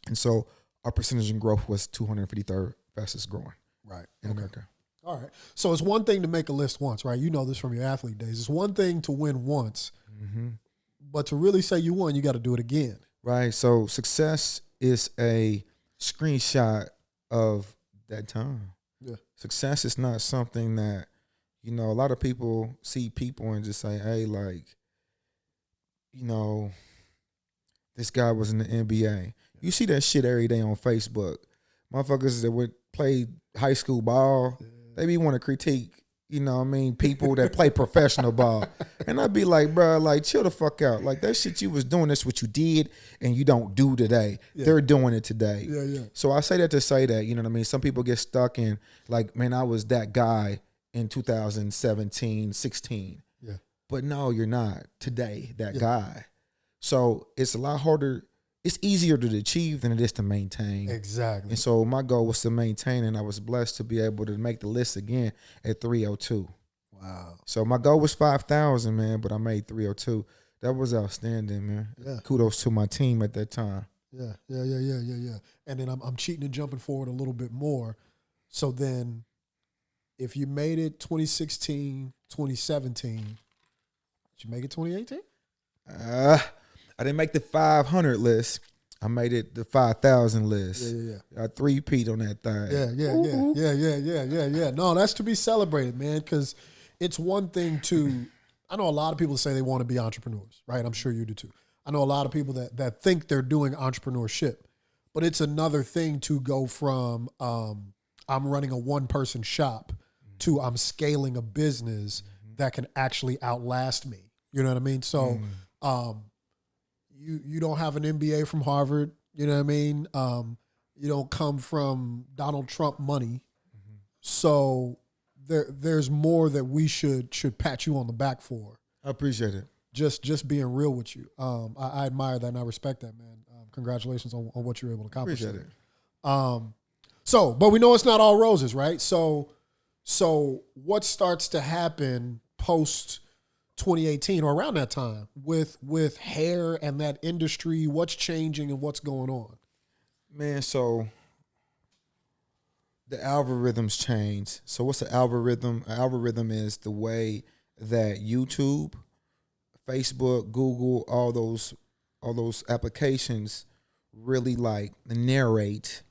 And so our percentage in growth was 253rd fastest growing Right. in America. All right. So it's one thing to make a list once, right? You know this from your athlete days. It's one thing to win once, but to really say you won, you got to do it again. Right. So success is a screenshot of that time. Yeah. Success is not something that, you know, a lot of people see people and just say, hey, like, you know, this guy was in the NBA. You see that shit every day on Facebook. Motherfuckers that would play high school ball, they be want to critique, you know what I mean, people that play professional ball. And I'd be like, bro, like, chill the fuck out. Like, that shit you was doing, that's what you did and you don't do today. Yeah. They're doing it today. Yeah, yeah. So I say that to say that, you know what I mean? Some people get stuck in, like, man, I was that guy in 2017, 16. Yeah. But no, you're not today, that guy. So it's a lot harder. It's easier to achieve than it is to maintain. Exactly. And so my goal was to maintain, and I was blessed to be able to make the list again at 302. Wow. So my goal was 5,000, man, but I made 302. That was outstanding, man. Yeah. Kudos to my team at that time. Yeah. And then I'm cheating and jumping forward a little bit more. So then if you made it 2016, 2017, did you make it 2018? I didn't make the 500 list. I made it the 5,000 list. Yeah. I three-peat on that thing. Yeah. No, that's to be celebrated, man, because it's one thing to, I know a lot of people say they want to be entrepreneurs, right? I'm sure you do too. I know a lot of people that think they're doing entrepreneurship, but it's another thing to go from I'm running a one-person shop to I'm scaling a business that can actually outlast me. You know what I mean? So you don't have an MBA from Harvard. You know what I mean? You don't come from Donald Trump money. So there's more that we should pat you on the back for. I appreciate it. Just being real with you. I admire that and I respect that, man. Congratulations on what you're able to accomplish. Appreciate it. But we know it's not all roses, right? So what starts to happen post 2018 or around that time with hair and that industry? What's changing and what's going on? Man, so the algorithms change. So what's the algorithm? An algorithm is the way that YouTube, Facebook, Google, all those applications really like narrate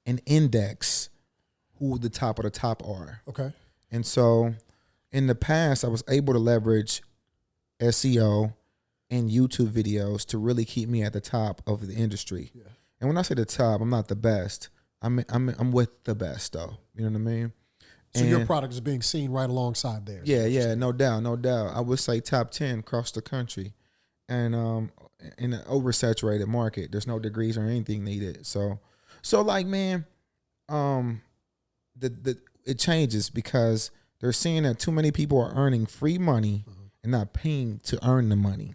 and index who the top of the top are. Okay. And so in the past, I was able to leverage SEO and YouTube videos to really keep me at the top of the industry. Yeah. And when I say the top, I'm not the best. I'm with the best though. You know what I mean? So your product is being seen right alongside theirs. Yeah, no doubt. I would say top 10 across the country. And in an oversaturated market, there's no degrees or anything needed. So like, man, it changes because they're seeing that too many people are earning free money and not paying to earn the money.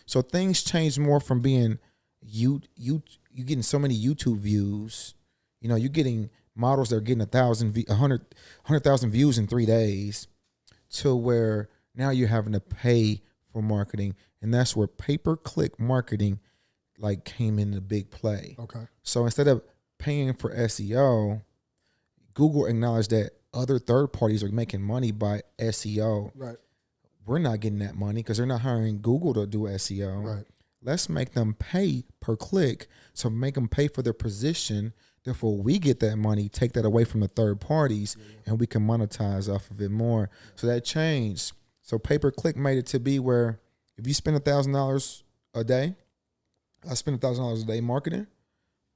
So things change more from being you getting so many YouTube views. You know, you're getting models that are getting 100,000 views in 3 days, to where now you're having to pay for marketing, and that's where pay-per-click marketing like came into big play. Okay. So instead of paying for SEO, Google acknowledged that other third parties are making money by SEO. Right. We're not getting that money because they're not hiring Google to do SEO. Right. Let's make them pay per click. So make them pay for their position. Therefore, we get that money, take that away from the third parties, and we can monetize off of it more. So that changed. So pay-per-click made it to be where if you spend $1,000 a day, I spend $1,000 a day marketing,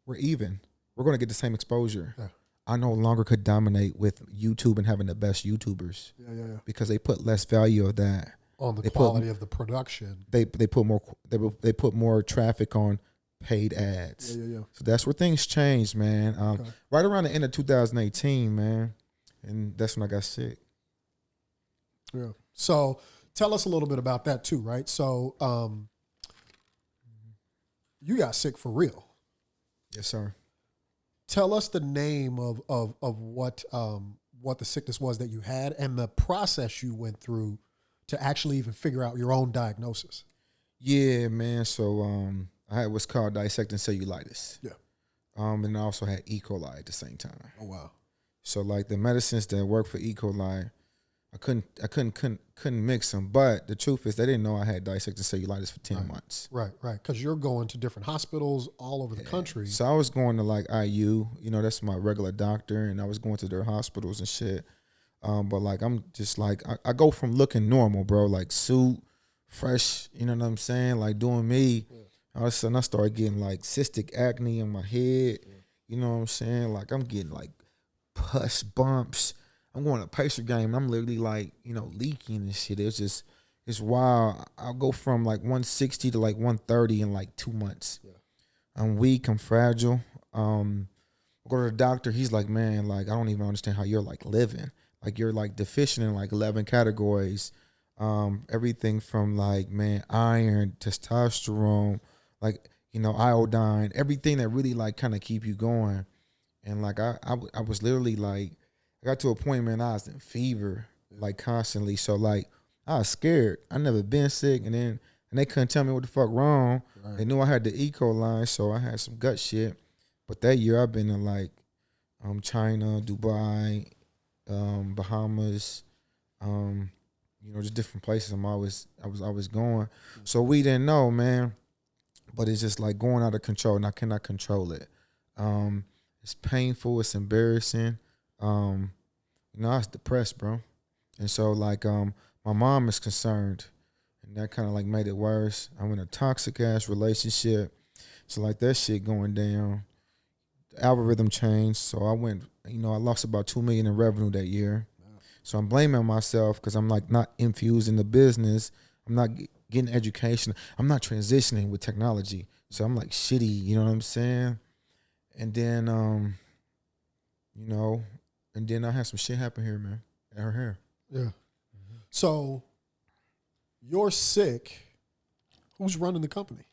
we're even. We're going to get the same exposure. Yeah. I no longer could dominate with YouTube and having the best YouTubers. Yeah. Because they put less value of that on the quality of the production. They put more traffic on paid ads. Yeah. So that's where things changed, man. Okay. Right around the end of 2018, man, and that's when I got sick. Yeah. So tell us a little bit about that too, right? So you got sick for real. Yes, sir. Tell us the name of what what the sickness was that you had and the process you went through to actually even figure out your own diagnosis. Yeah, man. So I had what's called dissecting cellulitis. Yeah. And I also had E. coli at the same time. Oh wow. So like the medicines that work for E. coli, I couldn't mix them. But the truth is, they didn't know I had dissected cellulitis for 10 months. Right. Because you're going to different hospitals all over the country. So I was going to like IU, that's my regular doctor, and I was going to their hospitals and shit. But like I'm just like I go from looking normal, bro, like suit, fresh, you know what I'm saying, like doing me. Yeah. All of a sudden I started getting like cystic acne in my head. Yeah. You know what I'm saying? Like I'm getting like pus bumps. I'm going to Pacer game. I'm literally like, leaking and shit. It's wild. I'll go from like 160 to like 130 in like 2 months. Yeah. I'm weak. I'm fragile. I go to the doctor. He's like, man, like, I don't even understand how you're like living. Like you're like deficient in like 11 categories. Everything from like, man, iron, testosterone, like, iodine, everything that really like kind of keep you going. And like, I was literally like, I got to a point, man, I was in fever, like constantly. So like, I was scared. I never been sick, and they couldn't tell me what the fuck wrong. Right. They knew I had the E. coli, so I had some gut shit. But that year, I've been in like, China, Dubai, Bahamas, just different places. I was always going. So we didn't know, man. But it's just like going out of control, and I cannot control it. It's painful. It's embarrassing. I was depressed, bro. And so like my mom is concerned, and that kind of like made it worse. I'm in a toxic ass relationship. So like that shit going down. The algorithm changed. So I went, I lost about $2 million in revenue that year. Wow. So I'm blaming myself because I'm like not infused in the business. I'm not getting education. I'm not transitioning with technology. So I'm like shitty, you know what I'm saying? And then and then I had some shit happen here, man, at her hair. Yeah. Mm-hmm. So you're sick. Who's running the company?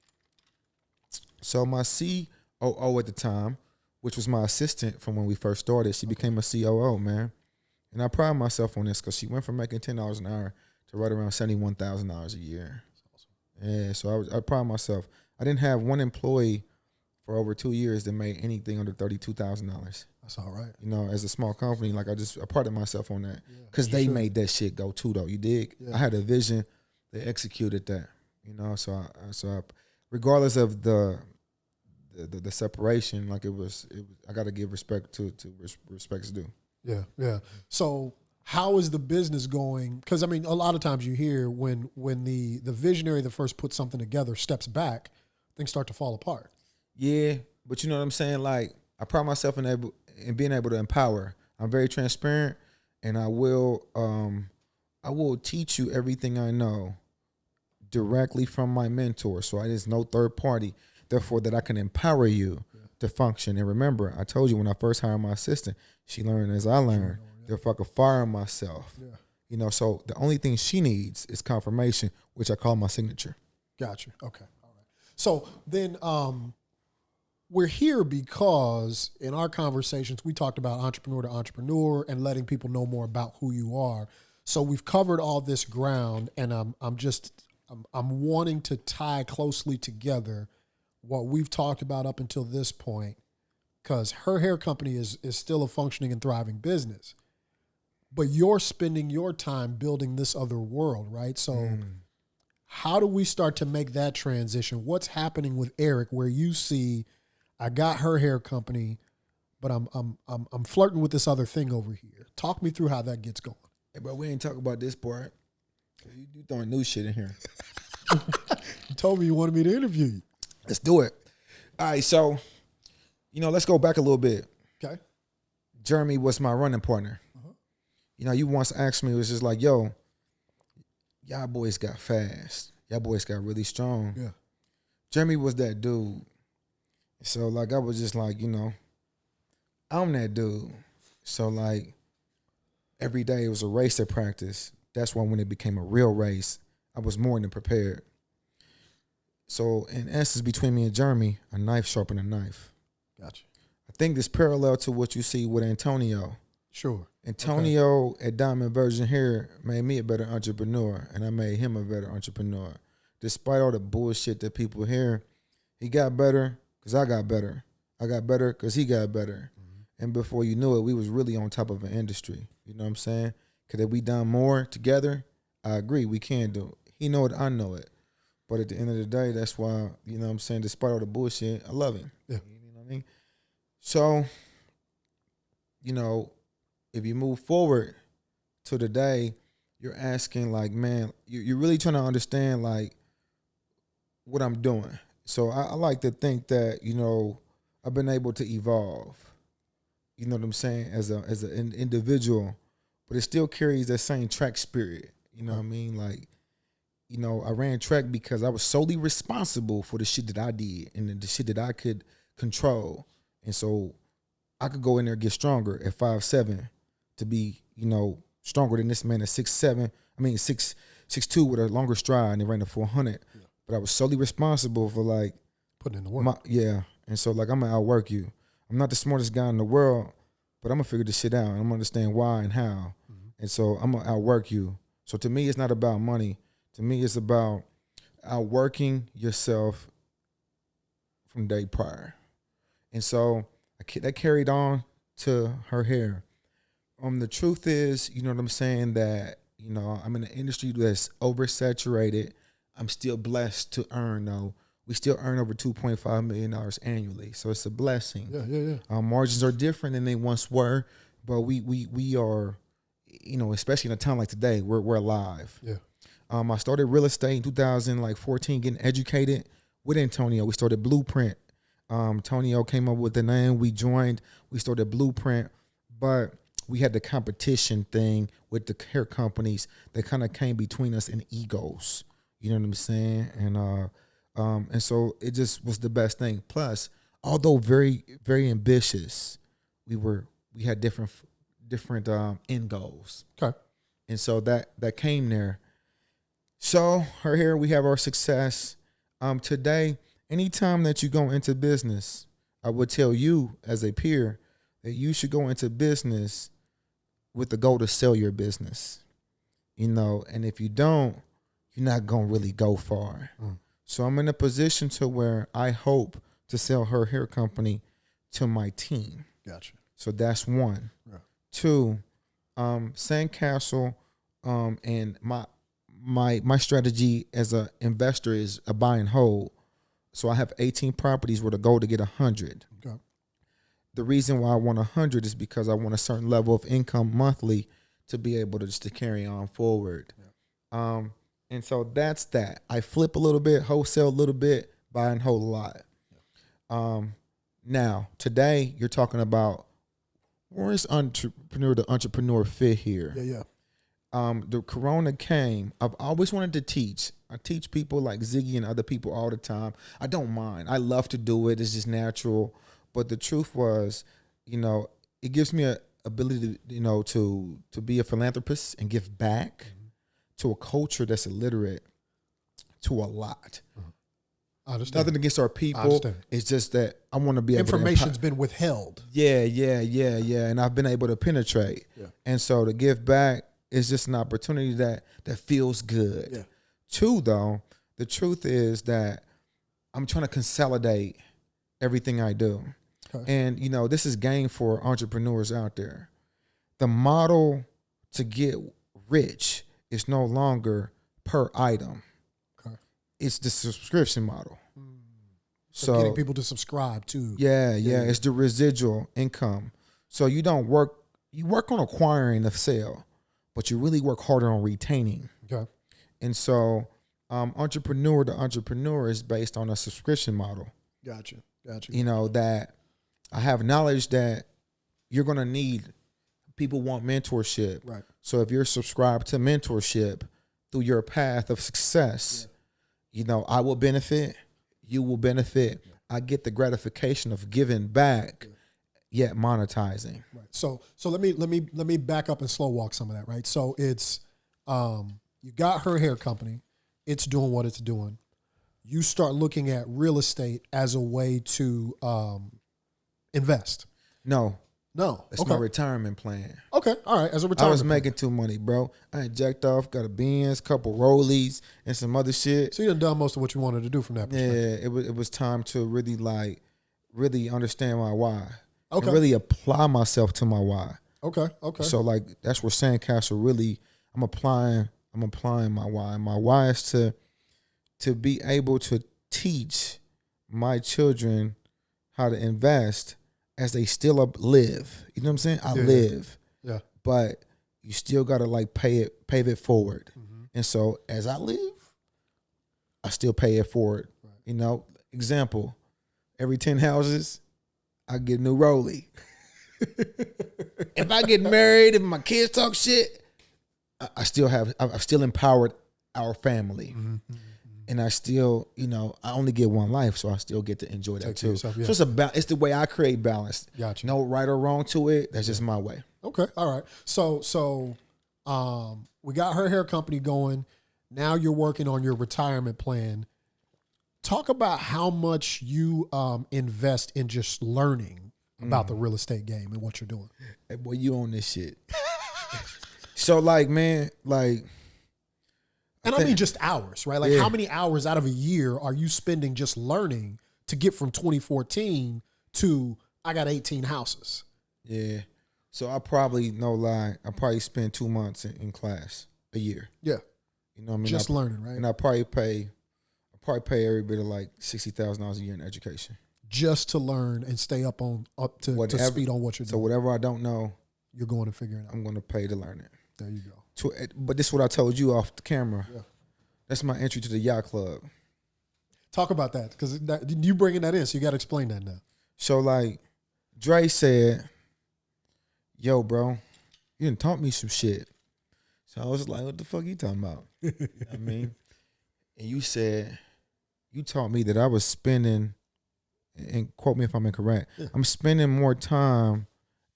So my COO at the time, which was my assistant from when we first started, she became a COO, man. And I pride myself on this because she went from making $10 an hour to right around $71,000 a year. That's awesome. Yeah, so I pride myself. I didn't have one employee for over 2 years that made anything under $32,000. That's all right. As a small company, like I prided myself on that because they made that shit go too, though. You dig? Yeah. I had a vision. They executed that. So I regardless of the separation, like it was. I got to give respect to respect's due. Yeah, yeah. So how is the business going? Because I mean, a lot of times you hear when the visionary that first puts something together steps back, things start to fall apart. Yeah, but you know what I'm saying? Like, I pride myself in being able to empower. I'm very transparent, and I will teach you everything I know directly from my mentor. So there's no third party, therefore that I can empower you to function. And remember, I told you when I first hired my assistant, she learned as I learned. Therefore, I could fire myself. Yeah. So the only thing she needs is confirmation, which I call my signature. Gotcha. Okay. All right. So then we're here because in our conversations, we talked about entrepreneur to entrepreneur and letting people know more about who you are. So we've covered all this ground, and I'm wanting to tie closely together what we've talked about up until this point, because her hair company is still a functioning and thriving business, but you're spending your time building this other world, right? So how do we start to make that transition? What's happening with Erick where you see, I got her hair company, but I'm flirting with this other thing over here. Talk me through how that gets going. Hey, bro, we ain't talk about this part. You throwing new shit in here. You told me you wanted me to interview you. Let's do it. All right, so, let's go back a little bit. Okay. Jeremy was my running partner. Uh-huh. You once asked me, it was just like, yo, y'all boys got fast. Y'all boys got really strong. Yeah. Jeremy was that dude. So, like, I was just like, I'm that dude. So, like, every day it was a race at practice. That's why when it became a real race, I was more than prepared. So, in essence, between me and Jeremy, a knife sharpened a knife. Gotcha. I think this parallel to what you see with Antonio. Sure. Antonio at Diamond Version Hair made me a better entrepreneur, and I made him a better entrepreneur. Despite all the bullshit that people hear, he got better because I got better. I got better because he got better. And before you knew it, we was really on top of an industry. You know what I'm saying? Because if we done more together, I agree, we can do it. He know it, I know it. But at the end of the day, that's why, you know what I'm saying, despite all the bullshit, I love him. Yeah. You know what I mean? So, you know, if you move forward to today, you're asking like, man, you're really trying to understand like what I'm doing. So I like to think that, you know, I've been able to evolve. You know what I'm saying, as an individual, but it still carries that same track spirit. You know what I mean? Like, you know, I ran track because I was solely responsible for the shit that I did and the shit that I could control. And so I could go in there and get stronger at 5'7" to be, you know, stronger than this man at 6'7". I mean 6'2" with a longer stride, and he ran the 400. Yeah. But I was solely responsible for like putting in the work. And so like I'm gonna outwork you. I'm not the smartest guy in the world, but I'm gonna figure this shit out. I'm gonna understand why and how. And so I'm gonna outwork you. So to me, it's not about money. To me, it's about outworking yourself from the day prior. And so that carried on to her hair. The truth is, you know what I'm saying, that, you know, I'm in an industry that's oversaturated. I'm still blessed to earn, though. We still earn over $2.5 million annually. So it's a blessing. Yeah. Margins are different than they once were, but we are, you know, especially in a time like today, we're alive. Yeah. I started real estate in 2014, getting educated with Antonio. We started Blueprint. Antonio came up with the name. We joined. We started Blueprint, but we had the competition thing with the hair companies that kind of came between us and egos. You know what I'm saying? And so it just was the best thing. Plus, although very, very ambitious, we had different end goals. Okay. And so that came there. So here we have our success. Today, anytime that you go into business, I would tell you as a peer that you should go into business with the goal to sell your business. You know, and if you don't, you're not gonna really go far. So I'm in a position to where I hope to sell her hair company to my team. Gotcha. So that's one. Right. Two, Sandcastle, and my strategy as an investor is a buy and hold. So I have 18 properties with a goal to get 100. Okay. The reason why I want 100 is because I want a certain level of income monthly to be able to just to carry on forward. Yeah. And so that's that. I flip a little bit, wholesale a little bit, buy and hold a lot. Yeah. Now, today you're talking about where is the entrepreneur fit here? Yeah. The corona came. I've always wanted to teach. I teach people like Ziggy and other people all the time. I don't mind. I love to do it. It's just natural. But the truth was, you know, it gives me a ability to, you know, to be a philanthropist and give back to a culture that's illiterate to a lot. I understand. Nothing against our people. It's just that I want to be able to information's been withheld. Yeah. And I've been able to penetrate. Yeah. And so to give back is just an opportunity that feels good. Yeah. Two, though, the truth is that I'm trying to consolidate everything I do. Okay. And, you know, this is game for entrepreneurs out there. The model to get rich is no longer per item. Okay. It's the subscription model. So getting people to subscribe to. Yeah. It's the residual income. So you work on acquiring the sale, but you really work harder on retaining. Okay. And so entrepreneur to entrepreneur is based on a subscription model. Gotcha. You know, that I have knowledge that you're going to need. People want mentorship. Right. So if you're subscribed to mentorship through your path of success, you know, I will benefit, you will benefit. Yeah. I get the gratification of giving back, yet monetizing. Right. So let me back up and slow walk some of that, right? So it's you got her hair company, it's doing what it's doing. You start looking at real estate as a way to invest. No. No. That's my retirement plan. Okay. All right. As a retirement I was making too money, bro. I ain't jacked off, got a Benz, couple Rollies, and some other shit. So you done most of what you wanted to do from that perspective. Yeah, it was time to really understand my why. Okay. And really apply myself to my why. Okay. So like that's where Sandcastle really I'm applying my why. My why is to be able to teach my children how to invest as they still live. You know what I'm saying? I live. Yeah. But you still gotta like pave it forward. Mm-hmm. And so as I live, I still pay it forward. Right. You know, example, every 10 houses, I get a new rollie. If I get married, if my kids talk shit, I've still empowered our family. Mm-hmm. And I still, you know, I only get one life, so I still get to enjoy that too. Yourself, yeah. So it's the way I create balance. Gotcha. No right or wrong to it. That's just my way. Okay. All right. So we got her hair company going. Now you're working on your retirement plan. Talk about how much you invest in just learning about the real estate game and what you're doing. Hey, boy, you on this shit. So like, man, like. And I mean just hours, right? Like how many hours out of a year are you spending just learning to get from 2014 to I got 18 houses? Yeah. So I probably, no lie, I probably spend 2 months in class a year. Yeah. You know what I mean? Just learning, right? And I probably pay every bit of like $60,000 a year in education. Just to learn and stay up to speed on what you're doing. So whatever I don't know, you're going to figure it out. I'm going to pay to learn it. There you go. But this is what I told you off the camera. Yeah. That's my entry to the yacht club. Talk about that, because you bringing that in, so you got to explain that now. So like, Dre said, "Yo, bro, you done taught me some shit." So I was like, "What the fuck you talking about?" You know what I mean, and you said, "You taught me that I was spending," and quote me if I'm incorrect. Yeah. I'm spending more time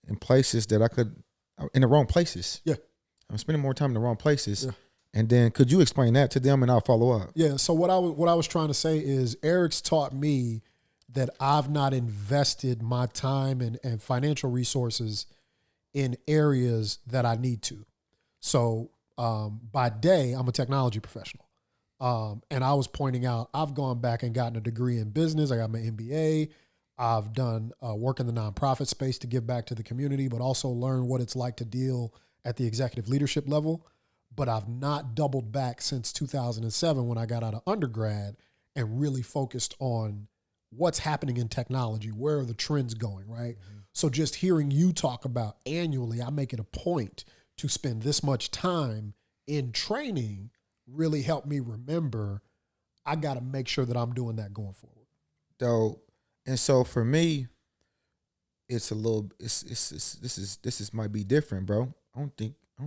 in places that I could, in the wrong places. Yeah. I'm spending more time in the wrong places. Yeah. And then could you explain that to them and I'll follow up? Yeah. So what I was trying to say is Erick's taught me that I've not invested my time and financial resources in areas that I need to. So by day, I'm a technology professional. And I was pointing out, I've gone back and gotten a degree in business. I got my MBA. I've done work in the nonprofit space to give back to the community, but also learn what it's like to deal at the executive leadership level. But I've not doubled back since 2007 when I got out of undergrad and really focused on what's happening in technology, where are the trends going, right? Mm-hmm. So just hearing you talk about annually, I make it a point to spend this much time in training really helped me remember I got to make sure that I'm doing that going forward. Dope. And so for me, it's a little, this is might be different, bro. I don't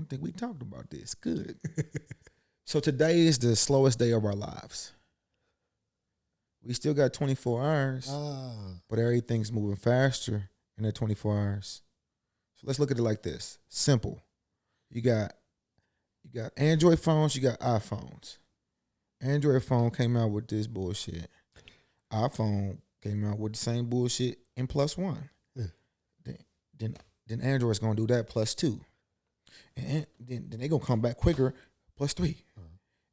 think we talked about this. Good. So today is the slowest day of our lives. We still got 24 hours, but everything's moving faster in that 24 hours. So let's look at it like this. Simple. You got Android phones, you got iPhones. Android phone came out with this bullshit. iPhone came out with the same bullshit and +1. Yeah. Then Android's gonna do that +2. And then they're going to come back quicker, +3.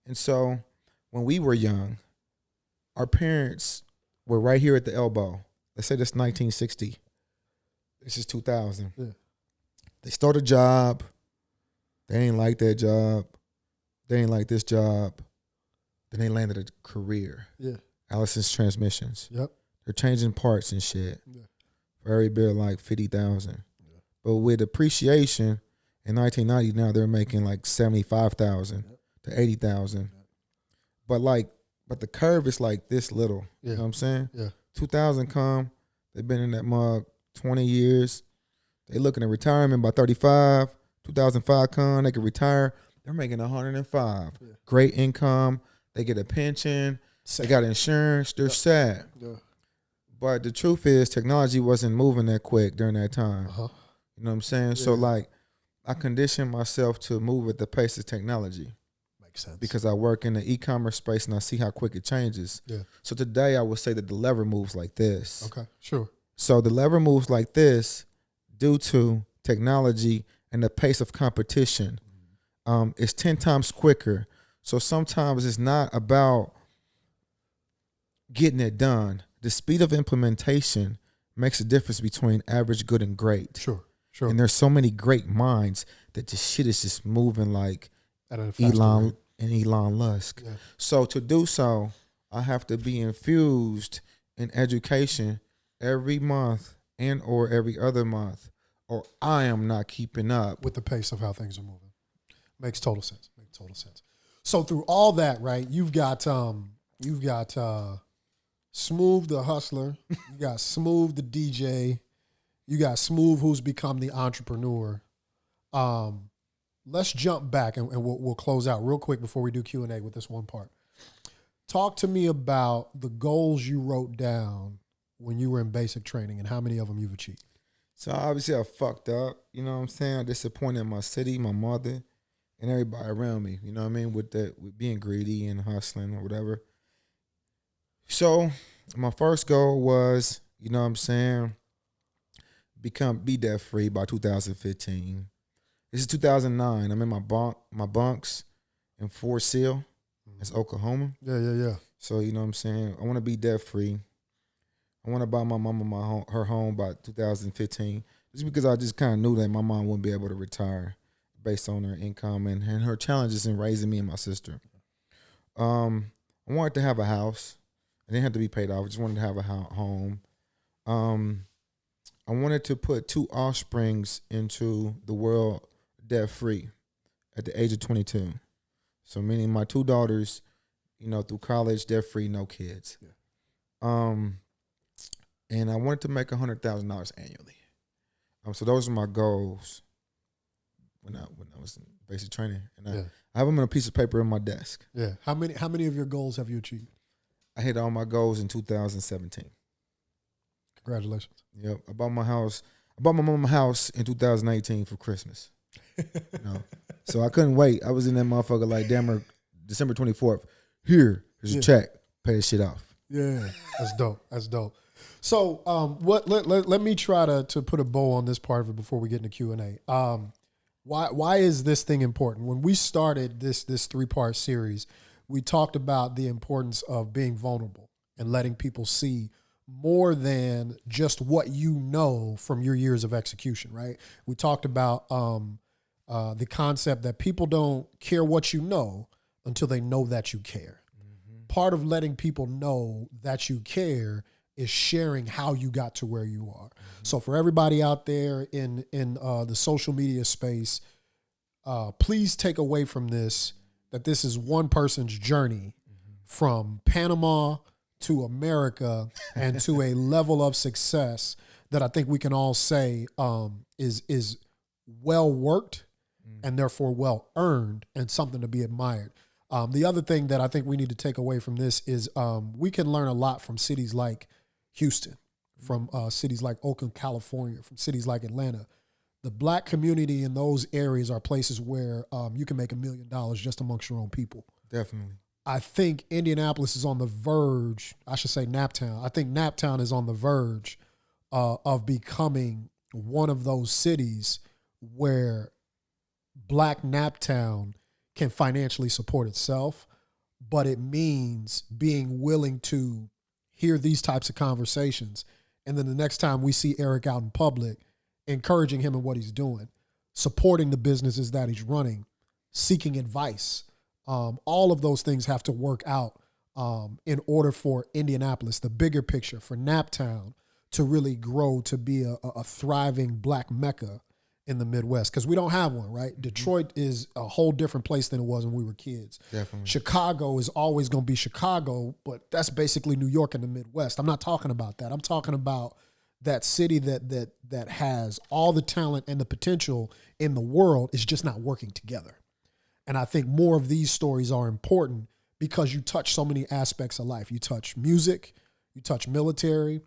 And so when we were young, our parents were right here at the elbow. Let's say that's 1960. This is 2000. Yeah. They start a job. They ain't like that job. They ain't like this job. Then they landed a career. Yeah. Allison's Transmissions. Yep. They're changing parts and shit. Yeah. For every bit of like 50,000. Yeah. But with appreciation, in 1990, now they're making like 75,000 to 80,000. But the curve is like this little. Yeah. You know what I'm saying? Yeah. 2000 come, they've been in that mug 20 years. They looking at retirement by 35. 2005 come, they can retire. They're making 105. Yeah. Great income. They get a pension. Sad. They got insurance. They're sad. Yeah. But the truth is, technology wasn't moving that quick during that time. Uh-huh. You know what I'm saying? Yeah. So like, I condition myself to move at the pace of technology. Makes sense. Because I work in the e-commerce space and I see how quick it changes. Yeah. So today I would say that the lever moves like this. Okay, sure. So the lever moves like this, due to technology and the pace of competition. It's 10 times quicker. So sometimes it's not about getting it done. The speed of implementation makes a difference between average, good, and great. Sure. And there's so many great minds that the shit is just moving like At a faster Elon rate. and Elon Musk. Yeah. So to do so, I have to be infused in education every month and or every other month, or I am not keeping up. With the pace of how things are moving. Makes total sense. So through all that, right, you've got Smooth the hustler, you got Smooth the DJ, you got Smooth who's become the entrepreneur. Let's jump back and we'll close out real quick before we do Q&A with this one part. Talk to me about the goals you wrote down when you were in basic training and how many of them you've achieved. So obviously I fucked up, you know what I'm saying? I disappointed my city, my mother, and everybody around me, you know what I mean, with being greedy and hustling or whatever. So my first goal was, you know what I'm saying, be debt free by 2015. This is 2009. I'm in my bunks in Fort Sill. That's Oklahoma. Yeah. So, you know what I'm saying, I want to be debt free. I want to buy my mama her home by 2015, just because I just kind of knew that my mom wouldn't be able to retire based on her income and her challenges in raising me and my sister. I wanted to have a house. I didn't have to be paid off. I just wanted to have a home. I wanted to put 2 offsprings into the world debt free at the age of 22. So meaning my 2 daughters, you know, through college, debt free, no kids. Yeah. And I wanted to make $100,000 annually. So those are my goals when I was in basic training, and I have them on a piece of paper in my desk. Yeah. How many of your goals have you achieved? I hit all my goals in 2017. Congratulations. Yep. I bought my mama house in 2018 for Christmas. You know? So I couldn't wait. I was in that motherfucker like damn December 24th. Here's a check. Pay this shit off. Yeah. That's dope. So let me try to put a bow on this part of it before we get into Q&A. Why is this thing important? When we started this 3-part series, we talked about the importance of being vulnerable and letting people see more than just what you know from your years of execution, right? We talked about the concept that people don't care what you know until they know that you care. Mm-hmm. Part of letting people know that you care is sharing how you got to where you are. Mm-hmm. So for everybody out there in the social media space, please take away from this that this is one person's journey from Panama to America and to a level of success that I think we can all say is well worked and therefore well earned and something to be admired. The other thing that I think we need to take away from this is we can learn a lot from cities like Houston, from cities like Oakland, California, from cities like Atlanta. The Black community in those areas are places where you can make $1 million just amongst your own people. Definitely. I think Indianapolis is on the verge, I should say Naptown. I think Naptown is on the verge of becoming one of those cities where Black Naptown can financially support itself, but it means being willing to hear these types of conversations. And then the next time we see Erick out in public, encouraging him in what he's doing, supporting the businesses that he's running, seeking advice. All of those things have to work out in order for Indianapolis, the bigger picture, for Naptown to really grow to be a thriving Black Mecca in the Midwest, because we don't have one, right? Mm-hmm. Detroit is a whole different place than it was when we were kids. Definitely. Chicago is always going to be Chicago, but that's basically New York in the Midwest. I'm not talking about that. I'm talking about that city that has all the talent and the potential in the world is just not working together. And I think more of these stories are important because you touch so many aspects of life. You touch music, you touch military,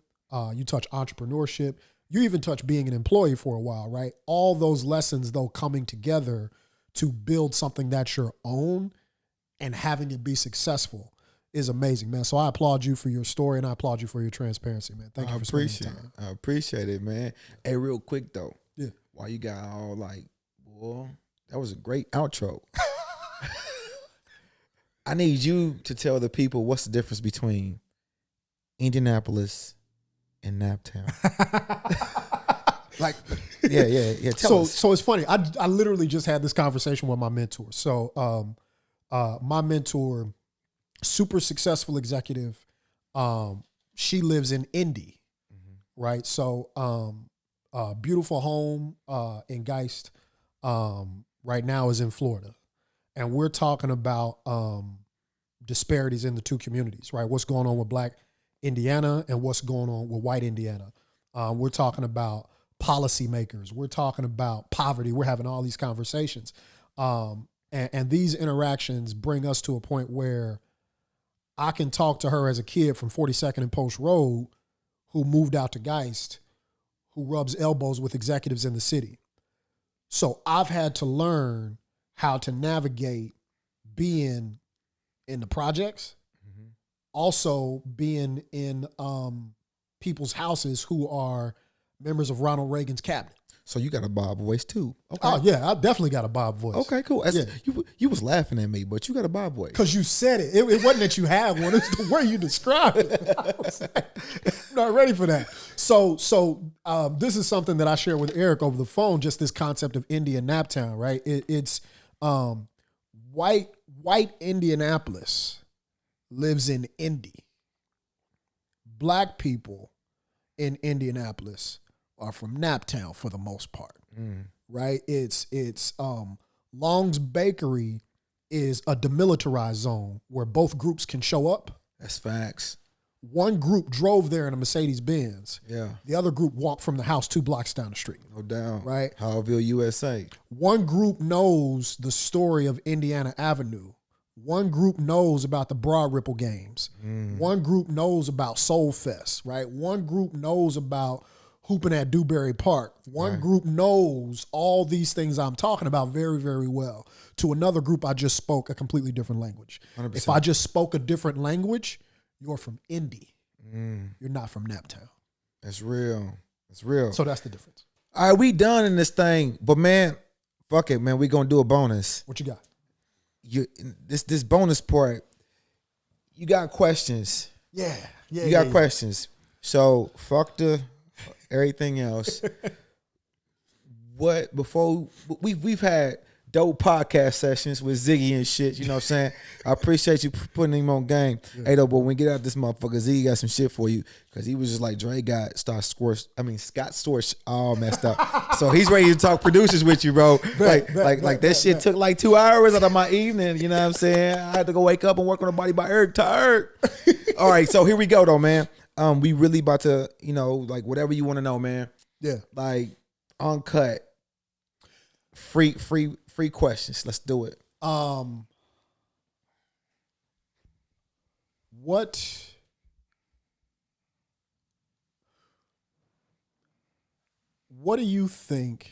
you touch entrepreneurship, you even touch being an employee for a while, right? All those lessons, though, coming together to build something that's your own and having it be successful is amazing, man. So I applaud you for your story, and I applaud you for your transparency, man. Thank you for spending the time. I appreciate it, man. Hey, real quick though. Yeah. While you got all like, boy, that was a great outro. I need you to tell the people what's the difference between Indianapolis and Naptown. Like, yeah. Tell us. So it's funny. I literally just had this conversation with my mentor. So my mentor, super successful executive, she lives in Indy, right? So beautiful home in Geist, right now is in Florida. And we're talking about disparities in the two communities, right? What's going on with Black Indiana and what's going on with white Indiana. We're talking about policymakers. We're talking about poverty. We're having all these conversations. And these interactions bring us to a point where I can talk to her as a kid from 42nd and Post Road who moved out to Geist, who rubs elbows with executives in the city. So I've had to learn how to navigate being in the projects, also being in people's houses who are members of Ronald Reagan's cabinet. So you got a Bob voice too. Okay. Oh yeah, I definitely got a Bob voice. Okay, cool. You was laughing at me, but you got a Bob voice. Because you said it. It wasn't that you had one. It's the way you described it. I'm not ready for that. So this is something that I shared with Eric over the phone, just this concept of Indy and Naptown, right? It's white Indianapolis lives in Indy. Black people in Indianapolis are from Naptown for the most part, right? It's Long's Bakery is a demilitarized zone where both groups can show up. That's facts. One group drove there in a Mercedes-Benz. Yeah. The other group walked from the house 2 blocks down the street. No doubt. Right? Howellville, USA. One group knows the story of Indiana Avenue. One group knows about the Broad Ripple games. One group knows about Soul Fest, right? One group knows about hooping at Dewberry Park. One group knows all these things I'm talking about very, very well. To another group, I just spoke a completely different language. 100%. If I just spoke a different language, you're from Indy. You're not from Naptown. That's real. That's real. So that's the difference. All right, we done in this thing. But man, fuck it, man. We gonna do a bonus. What you got? This bonus part, you got questions. Yeah. You got questions. So fuck everything else. Before we've had dope podcast sessions with Ziggy and shit, you know what I'm saying? I appreciate you putting him on game. Yeah. Hey though, but when we get out this motherfucker, Ziggy got some shit for you. Cause he was just like Scott Storch all messed up. So he's ready to talk producers with you, bro. That shit took like 2 hours out of my evening, you know what I'm saying? I had to go wake up and work on a body by Eric tired. All right, so here we go though, man. We really about to, like whatever you want to know, man. Yeah. Like uncut. Free questions. Let's do it. What do you think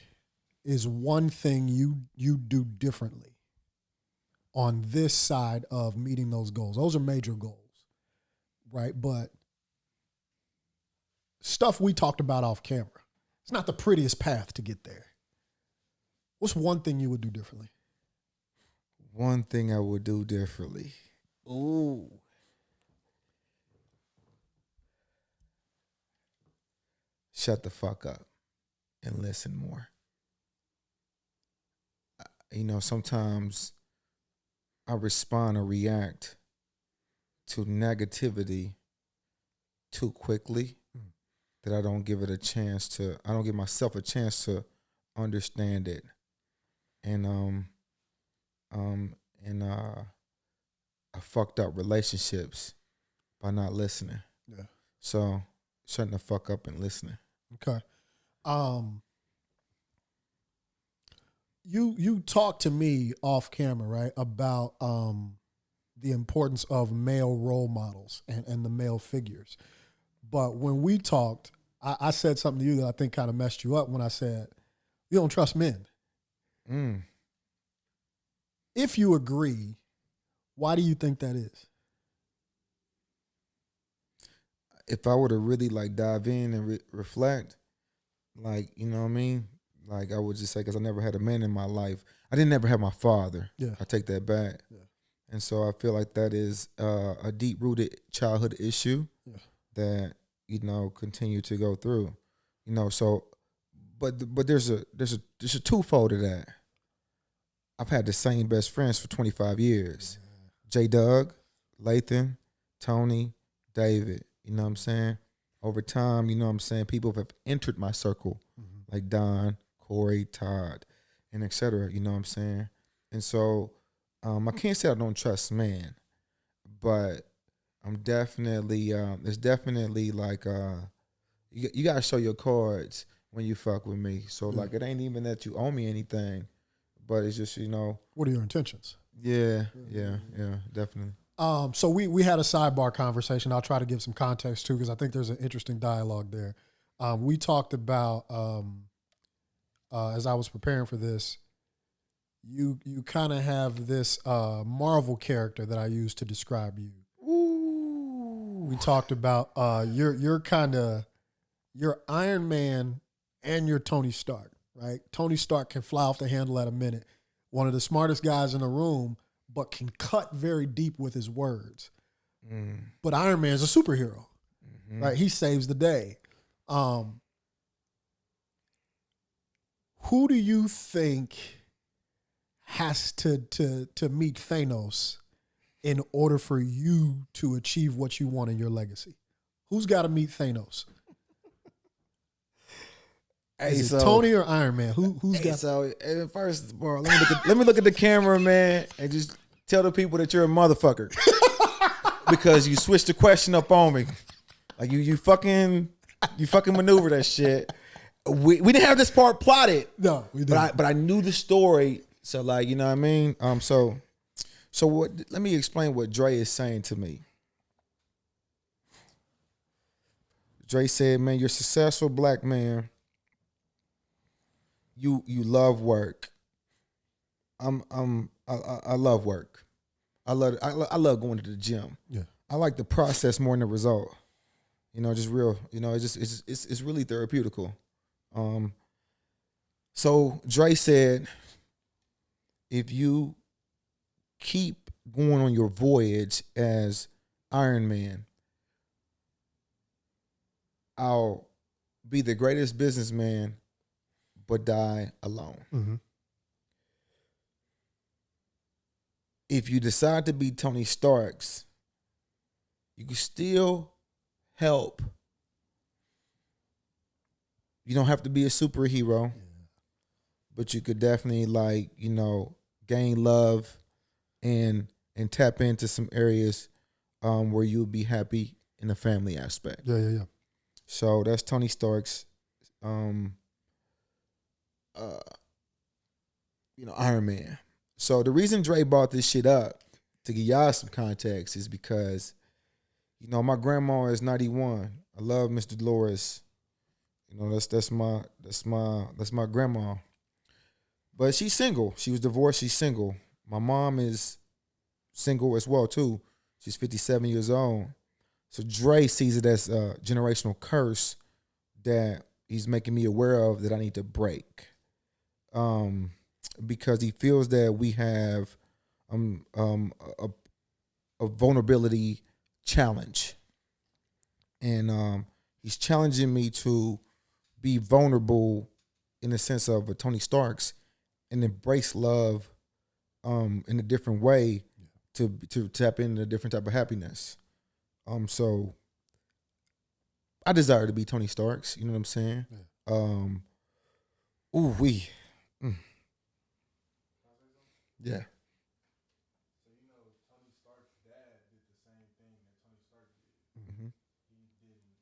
is one thing you do differently on this side of meeting those goals? Those are major goals, right? But stuff we talked about off camera. It's not the prettiest path to get there. What's one thing you would do differently? One thing I would do differently. Ooh. Shut the fuck up and listen more. Sometimes I respond or react to negativity too quickly that I don't give myself a chance to understand it. And I fucked up relationships by not listening. Yeah. So shutting the fuck up and listening. Okay. You talked to me off camera, right, about the importance of male role models and the male figures. But when we talked, I said something to you that I think kind of messed you up when I said, you don't trust men. If you agree, why do you think that is? if I were to really like dive in and reflect, like, you know what I mean? Like, I would just say, because I never had a man in my life. I didn't ever have my father. Yeah. I take that back. Yeah. And so I feel like that is a deep-rooted childhood issue that, you know, continue to go through. You know, so, but there's a twofold to that. I've had the same best friends for 25 years. J. Doug, Lathan, Tony, David. You know what I'm saying? Over time, you know what I'm saying, people have entered my circle, like Don, Corey, Todd, and et cetera, you know what I'm saying? And so I can't say I don't trust man, but I'm definitely, it's definitely like, you got to show your cards when you fuck with me. So, like, it ain't even that you owe me anything, but it's just, you know. What are your intentions? Yeah, definitely. So we had a sidebar conversation. I'll try to give some context too, because I think there's an interesting dialogue there. We talked about, as I was preparing for this, you kind of have this Marvel character that I use to describe you. Ooh. We talked about you're Iron Man and you're Tony Stark, right? Tony Stark can fly off the handle at a minute. One of the smartest guys in the room, but can cut very deep with his words. But Iron Man's a superhero, right? He saves the day. Who do you think has to meet Thanos in order for you to achieve what you want in your legacy? Who's got to meet Thanos? Is it Tony or Iron Man? Who's got? So first of all, let me look at the camera, man, and just tell the people that you're a motherfucker because you switched the question up on me. Like you fucking maneuver that shit. We didn't have this part plotted. No, we didn't. But I knew the story. So like, you know what I mean? So what? Let me explain what Dre is saying to me. Dre said, "Man, you're a successful black man. You love work. I love work. I love going to the gym. Yeah. I like the process more than the result. You know, just real. You know, it's really therapeutical. So Dre said, if you keep going on your voyage as Iron Man, I'll be the greatest businessman, but die alone. Mm-hmm. If you decide to be Tony Stark's, you can still help. You don't have to be a superhero, but you could definitely, like, you know, gain love and tap into some areas where you'll be happy in the family aspect. Yeah. So that's Tony Stark's Iron Man. So the reason Dre brought this shit up, to give y'all some context, is because, you know, my grandma is 91. I love Miss Dolores. You know, that's my grandma. But she's single. She was divorced. She's single. My mom is single as well too. She's 57 years old. So Dre sees it as a generational curse that he's making me aware of that I need to break. Because he feels that we have a vulnerability challenge. And he's challenging me to be vulnerable in the sense of a Tony Stark's and embrace love in a different way to tap into a different type of happiness. So I desire to be Tony Stark's, you know what I'm saying? Yeah. Yeah. So, you know, Tony Stark's dad did the same thing that Tony Stark did. Mm-hmm. He didn't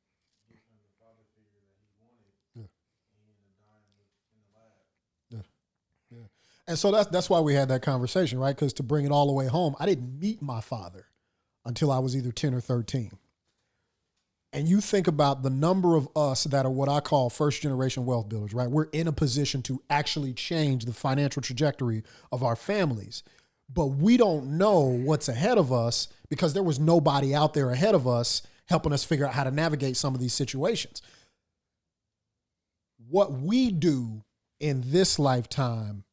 give him the father figure that he wanted. Yeah. And he ended up dying in the lab. Yeah. And so that's why we had that conversation, right? Because to bring it all the way home, I didn't meet my father until I was either 10 or 13. And you think about the number of us that are what I call first generation wealth builders, right? We're in a position to actually change the financial trajectory of our families, but we don't know what's ahead of us because there was nobody out there ahead of us helping us figure out how to navigate some of these situations. What we do in this lifetime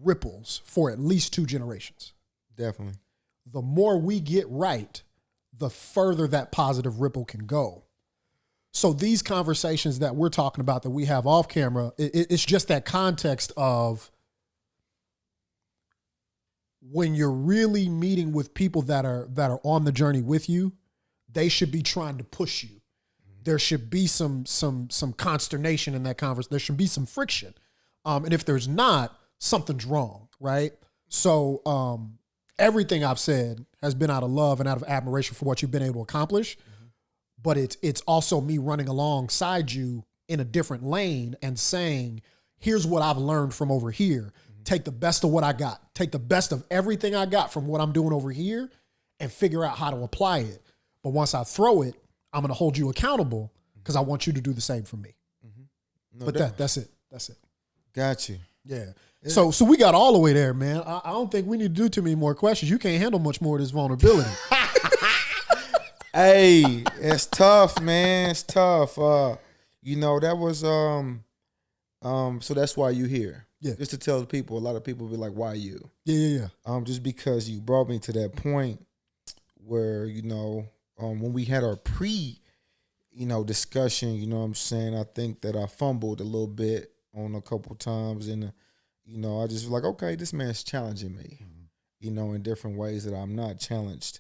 ripples for at least 2 generations. Definitely. The more we get right, the further that positive ripple can go. So these conversations that we're talking about that we have off camera, it's just that context of when you're really meeting with people that are on the journey with you, they should be trying to push you. There should be some consternation in that conversation. There should be some friction. And if there's not, something's wrong, right? So everything I've said has been out of love and out of admiration for what you've been able to accomplish. But it's also me running alongside you in a different lane and saying, here's what I've learned from over here. Take the best of what I got. Take the best of everything I got from what I'm doing over here and figure out how to apply it. But once I throw it, I'm going to hold you accountable because I want you to do the same for me. No, but that's it. That's it. Got you. Yeah. So we got all the way there, man. I don't think we need to do too many more questions. You can't handle much more of this vulnerability. Hey, it's tough, man. It's tough. You know, that was so that's why you here. Yeah. Just to tell the people, a lot of people be like, why you? Yeah. Just because you brought me to that point where, you know, when we had our discussion, you know what I'm saying, I think that I fumbled a little bit on a couple times and you know, I just was like, okay, this man's challenging me, you know, in different ways that I'm not challenged.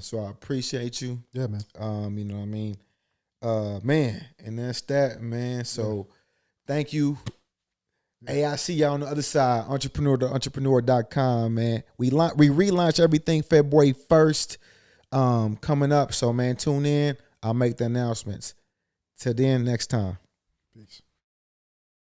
So I appreciate you. Yeah, man. You know what I mean? Man, and that's that, man. So thank you. Hey, I see y'all on the other side, entrepreneur.com, man. We relaunch everything February 1st coming up. So, man, tune in. I'll make the announcements. Till then, next time. Peace.